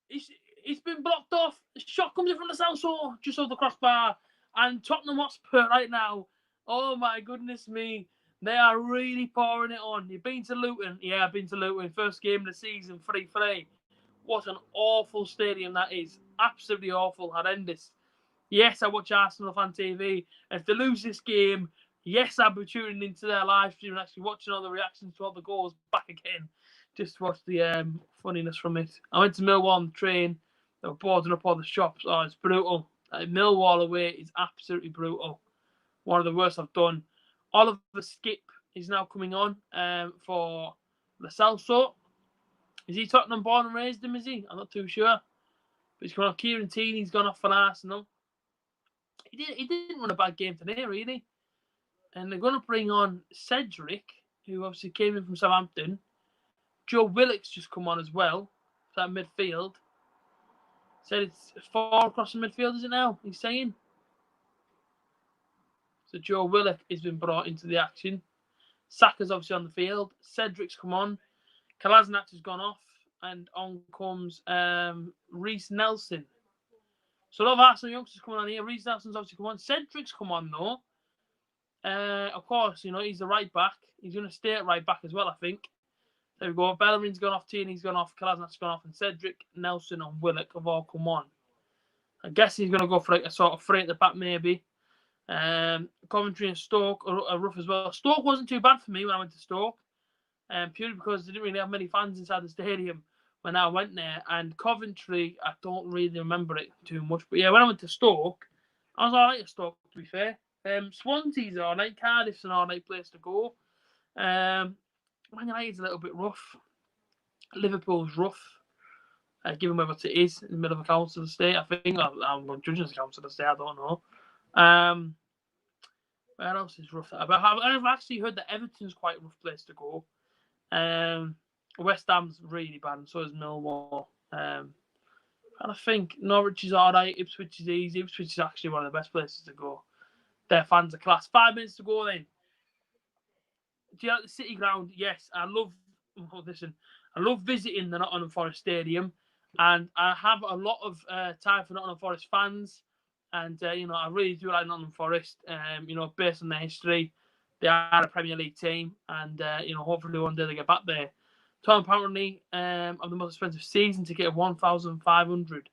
He's been blocked off. The shot comes in from the south shore, just over the crossbar. And Tottenham Hotspur right now. Oh, my goodness me. They are really pouring it on. You've been to Luton? Yeah, I've been to Luton. First game of the season, 3-3. What an awful stadium that is. Absolutely awful. Horrendous. Yes, I watch Arsenal on TV. If they lose this game, yes, I'll be tuning into their live stream and actually watching all the reactions to all the goals back again. Just to watch the funniness from it. I went to Millwall on the train. They were boarding up all the shops. Oh, it's brutal. Millwall away is absolutely brutal. One of the worst I've done. Oliver Skip is now coming on for the Celso. Is he Tottenham born and raised him, is he? I'm not too sure. But he's coming on. Kieran Tierney's gone off for Arsenal. He didn't run a bad game today, really. And they're going to bring on Cedric, who obviously came in from Southampton. Joe Willock's just come on as well. For that midfield. Said it's 4 across the midfield, is it now? He's saying. So Joe Willock has been brought into the action. Saka's obviously on the field. Cedric's come on. Kolasinac has gone off. And on comes Reece Nelson. So a lot of Arsenal youngsters coming on here. Reece Nelson's obviously come on. Cedric's come on though. Of course, you know, he's the right back. He's going to stay at right back as well, I think. There we go. Bellerin's gone off, Tierney's gone off, Kolasnac's gone off, and Cedric, Nelson, and Willock have all come on. I guess he's going to go for like a sort of three at the back, maybe. Coventry and Stoke are rough as well. Stoke wasn't too bad for me when I went to Stoke, purely because they didn't really have many fans inside the stadium when I went there. And Coventry, I don't really remember it too much. But yeah, when I went to Stoke, I was all right at Stoke, to be fair. Swansea's all right. Cardiff's an all right place to go. Man United's a little bit rough. Liverpool's rough. Given where it is in the middle of a council estate, I think. I'm judging as a council estate, I don't know. Where else is rough? I've actually heard that Everton's quite a rough place to go. West Ham's really bad, and so is Millwall. And I think Norwich is alright, Ipswich is easy. Ipswich is actually one of the best places to go. Their fans are class. 5 minutes to go then. Do you like the City Ground? Yes, I love visiting the Nottingham Forest Stadium, and I have a lot of time for Nottingham Forest fans, and I really do like Nottingham Forest. Based on their history, they are a Premier League team, and hopefully one day they get back there. Tottenham apparently have the most expensive season ticket of 1,500.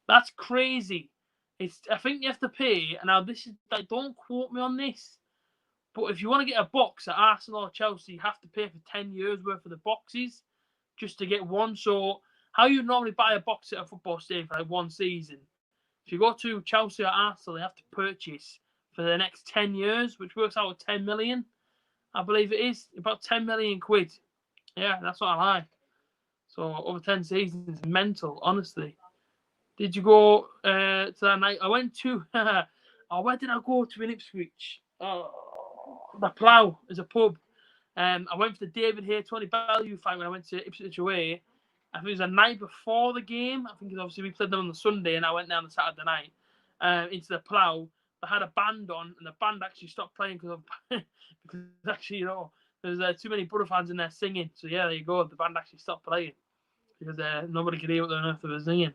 That's crazy. I think you have to pay. And now this is like, don't quote me on this. But if you want to get a box at Arsenal or Chelsea, you have to pay for 10 years worth of the boxes just to get one. So how you normally buy a box at a football stadium for like one season, if you go to Chelsea or Arsenal, you have to purchase for the next 10 years, which works out at 10 million. I believe it is. About 10 million quid. Yeah, that's what I like. So over 10 seasons, mental, honestly. Did you go to that night? I went to... where did I go to in Ipswich? The Plough is a pub. I went for the David Hay, Tony Bellew fight when I went to Ipswich away. I think it was the night before the game. I think obviously we played them on the Sunday, and I went down the Saturday night into the Plough. They had a band on, and the band actually stopped playing because actually, there's too many Borough fans in there singing. So yeah, there you go. The band actually stopped playing because nobody could hear what on earth they were singing.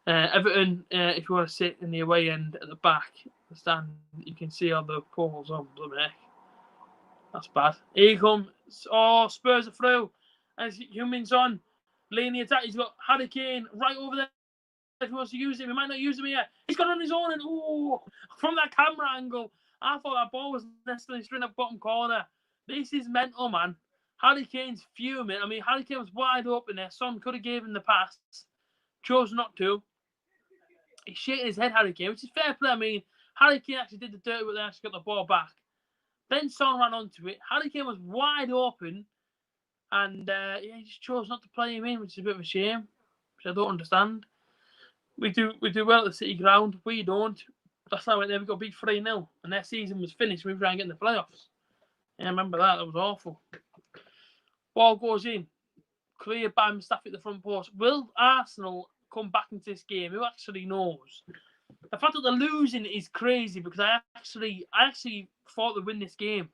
Everton, if you want to sit in the away end at the back, the stand, you can see all the poles on. Blooming heck. That's bad. Here he comes. Oh, Spurs are through. And Heung-min's on. Leading the attack. He's got Harry Kane right over there. If he wants to use him, he might not use him yet. He's gone on his own, and from that camera angle, I thought that ball was necessarily straight in the bottom corner. This is mental, man. Harry Kane's fuming. I mean, Harry Kane was wide open there. Son could have given him the pass. Chose not to. He's shaking his head, Harry Kane, which is fair play. I mean, Harry Kane actually did the dirty work, then actually got the ball back. Then Son ran onto it. Harry Kane was wide open, and he just chose not to play him in, which is a bit of a shame, which I don't understand. We do well at the City Ground. We don't. That's how I went there. We got beat 3-0, and their season was finished. We were trying to get in the playoffs. Yeah, I remember that. That was awful. Ball goes in. Cleared by Mustafi at the front post. Will Arsenal come back into this game? Who actually knows? The fact that they're losing is crazy because I actually thought they'd win this game.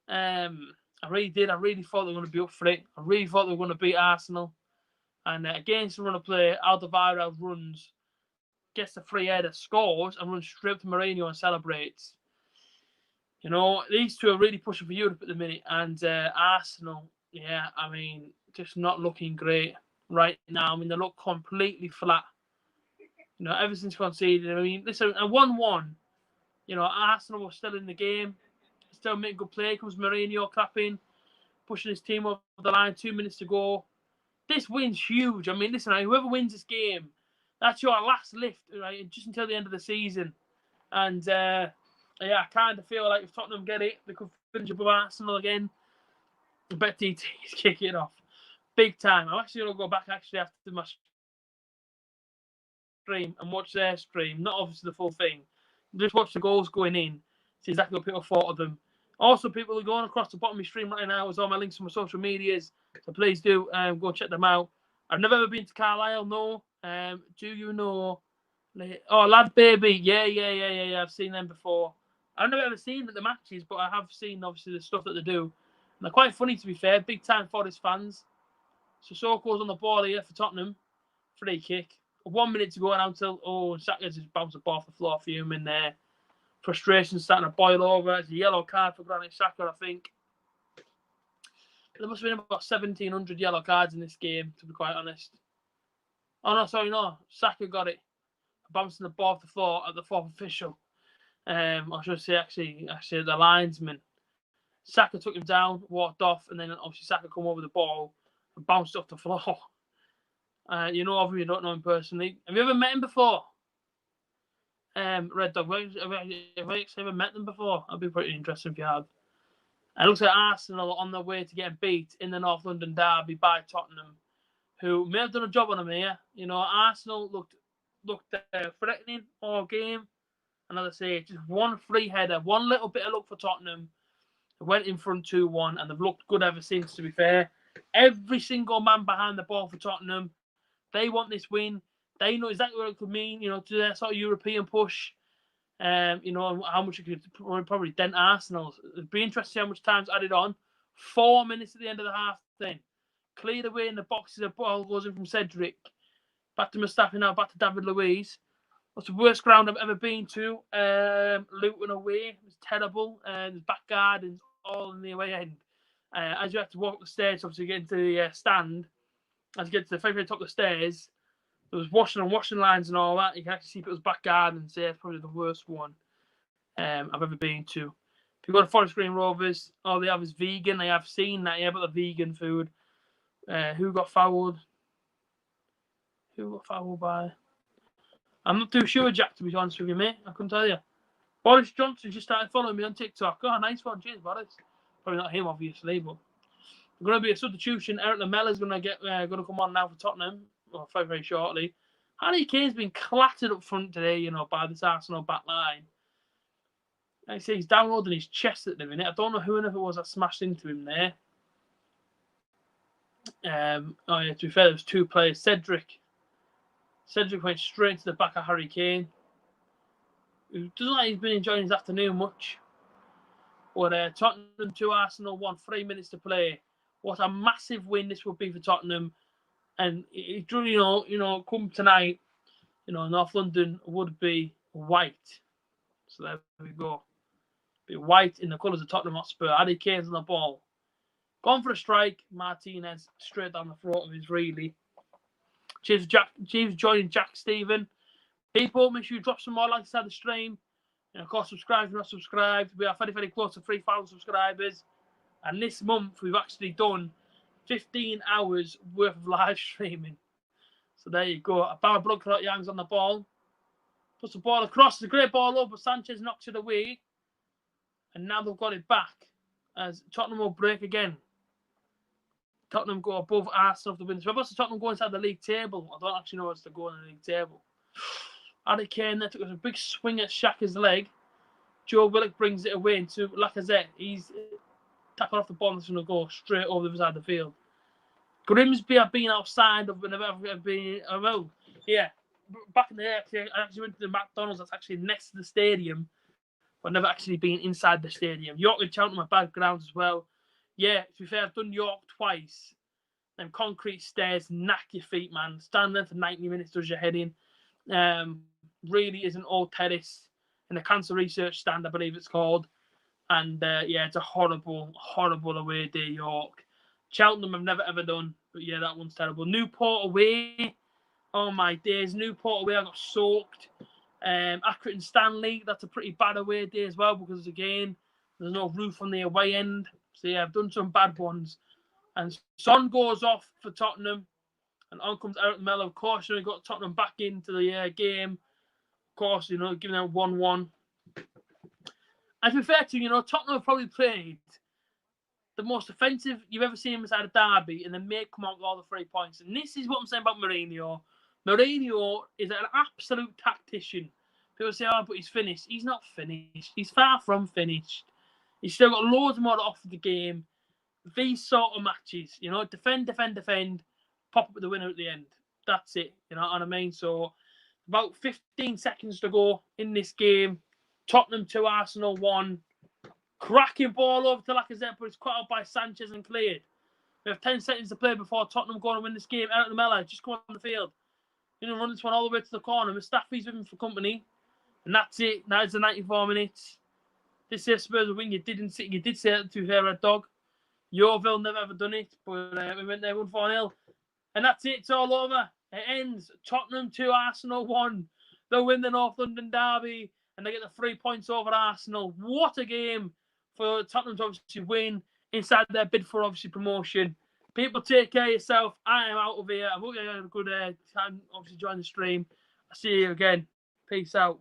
I really did. I really thought they were going to be up for it. I really thought they were going to beat Arsenal. And against the run of play, Alderweireld runs, gets the free header, scores, and runs straight up to Mourinho and celebrates. These two are really pushing for Europe at the minute. And Arsenal, yeah, I mean, just not looking great right now. I mean, they look completely flat. Ever since conceded. I mean, listen, a 1-1, Arsenal were still in the game, still making good play. Comes Mourinho clapping, pushing his team over the line, 2 minutes to go. This win's huge. I mean, listen, whoever wins this game, that's your last lift, right? Just until the end of the season. And, I kind of feel like if Tottenham get it, they could finish above Arsenal again. I bet TT is kicking it off. Big time. I'm actually going to go back after my stream and watch their stream. Not obviously the full thing. Just watch the goals going in. See exactly what people thought of them. Also, people are going across the bottom of my stream right now. It's all my links to my social medias. So please do go and check them out. I've never ever been to Carlisle, no. Do you know? Oh, Lad Baby. Yeah. I've seen them before. I've never ever seen the matches, but I have seen, obviously, the stuff that they do. And they're quite funny, to be fair. Big time Forest fans. Sissoko's on the ball here for Tottenham. Free kick. 1 minute to go now until, Saka just bounced the ball off the floor for him in there. Frustration starting to boil over. It's a yellow card for Granit Xhaka, I think. there must have been about 1,700 yellow cards in this game, to be quite honest. Oh, no, sorry, no. Saka got it. Bouncing the ball off the floor at the fourth official. I should say, actually, the linesman. Saka took him down, walked off, and then obviously Saka come over the ball and bounced off the floor. You know of him, you don't know him personally. Have you ever met him before? Red Dog, have you ever met them before? That'd be pretty interesting if you had. It looks like Arsenal on their way to getting beat in the North London derby by Tottenham, who may have done a job on them here. You know, Arsenal looked threatening all game. And as I say, just one free header, one little bit of luck for Tottenham. They went in front 2-1, and they've looked good ever since, to be fair. Every single man behind the ball for Tottenham, they want this win. They know exactly what it could mean, you know, to their sort of European push. You know, how much it could probably dent Arsenal. It'd be interesting to see how much time's added on. 4 minutes at the end of the half then. Cleared away in the boxes, the ball goes in from Cedric. Back to Mustafi now, back to David Luiz. What's the worst ground I've ever been to? Luton away. It was terrible. There's back gardens all in the away end. As you have to walk up the stairs, obviously, to get into the stand, as you get to the very top of the stairs, there was washing lines and all that. You can actually see people's back gardens there. It's probably the worst one I've ever been to. If you go to Forest Green Rovers, all they have is vegan. I have seen that, yeah, about the vegan food. Who got fouled? Who got fouled by? I'm not too sure, Jack, to be honest with you, mate. I couldn't tell you. Boris Johnson just started following me on TikTok. Oh, nice one. Cheers, Boris. Probably not him, obviously, but there's going to be a substitution. Eric Lamella's going to come on now for Tottenham, well, very, very shortly. Harry Kane's been clattered up front today, you know, by this Arsenal back line. Like I say, he's downloading his chest at the minute. I don't know who it was that smashed into him there. Oh, yeah, to be fair, there was two players. Cedric went straight into the back of Harry Kane. Who doesn't like he's been enjoying his afternoon much. But Tottenham 2, Arsenal 1, 3 minutes to play. What a massive win this would be for Tottenham. And you know, come tonight, you know, North London would be white. So there we go. Be white in the colours of Tottenham Hotspur. Harry Kane's on the ball. Gone for a strike. Martinez straight down the throat of his really. Cheers joining Jack Stephen. People, make sure you drop some more likes on the stream. And of course, subscribe if you're not subscribed. We are very, very close to 3,000 subscribers. And this month, we've actually done 15 hours worth of live streaming. So there you go. A Bauer blood clot Young's on the ball. Puts the ball across. It's a great ball over. Sanchez knocks it away. And now they've got it back. As Tottenham will break again. Tottenham go above Arsenal if they win. So what's Tottenham go inside the league table? I don't actually know what's to go in the league table. Harry Kane there took a big swing at Xhaka's leg. Joe Willock brings it away into Lacazette. He's tackling off the ball and it's going to go straight over the other side of the field. Grimsby have been outside of been well, yeah. Back in the day, I actually went to the McDonald's that's actually next to the stadium, but never actually been inside the stadium. York and Cheltenham are bad grounds as well. Yeah, to be fair, I've done York twice. Them concrete stairs knock your feet, man. Stand there for 90 minutes does your head in. Really is an old terrace in the cancer research stand, I believe it's called. And yeah, it's a horrible, horrible away day, York. Cheltenham I've never ever done, but yeah, that one's terrible. Newport away. Oh my days, Newport away, I got soaked. Accrington Stanley, that's a pretty bad away day as well because again, there's no roof on the away end. So yeah, I've done some bad ones. And Son goes off for Tottenham. And on comes Eric Mello. Of course, you know, he got Tottenham back into the game. Of course, you know, giving them 1-1. And to be fair to you, know, Tottenham have probably played the most offensive you've ever seen inside a derby, and they may come out with all the 3 points. And this is what I'm saying about Mourinho. Mourinho is an absolute tactician. People say, oh, but he's finished. He's not finished. He's far from finished. He's still got loads more to offer the game. These sort of matches, you know, defend, pop up with the winner at the end. That's it, you know what I mean? So, about 15 seconds to go in this game. Tottenham 2, Arsenal 1. Cracking ball over to Lacazette, but it's cut out by Sanchez and cleared. We have 10 seconds to play before Tottenham go and win this game. Eric Lamela just come on the field. You know, run this one all the way to the corner. Mustafi's with him for company. And that's it. That is the 94 minutes. This is Spurs win. You did say it to fair, Red Dog. Yeovil never ever done it, but we went there 1-4-0. And that's it. It's all over. It ends. Tottenham 2, Arsenal 1. They'll win the North London derby and they get the 3 points over Arsenal. What a game for Tottenham to obviously win inside their bid for obviously promotion. People, take care of yourself. I am out of here. I hope you had a good time obviously join the stream. I'll see you again. Peace out.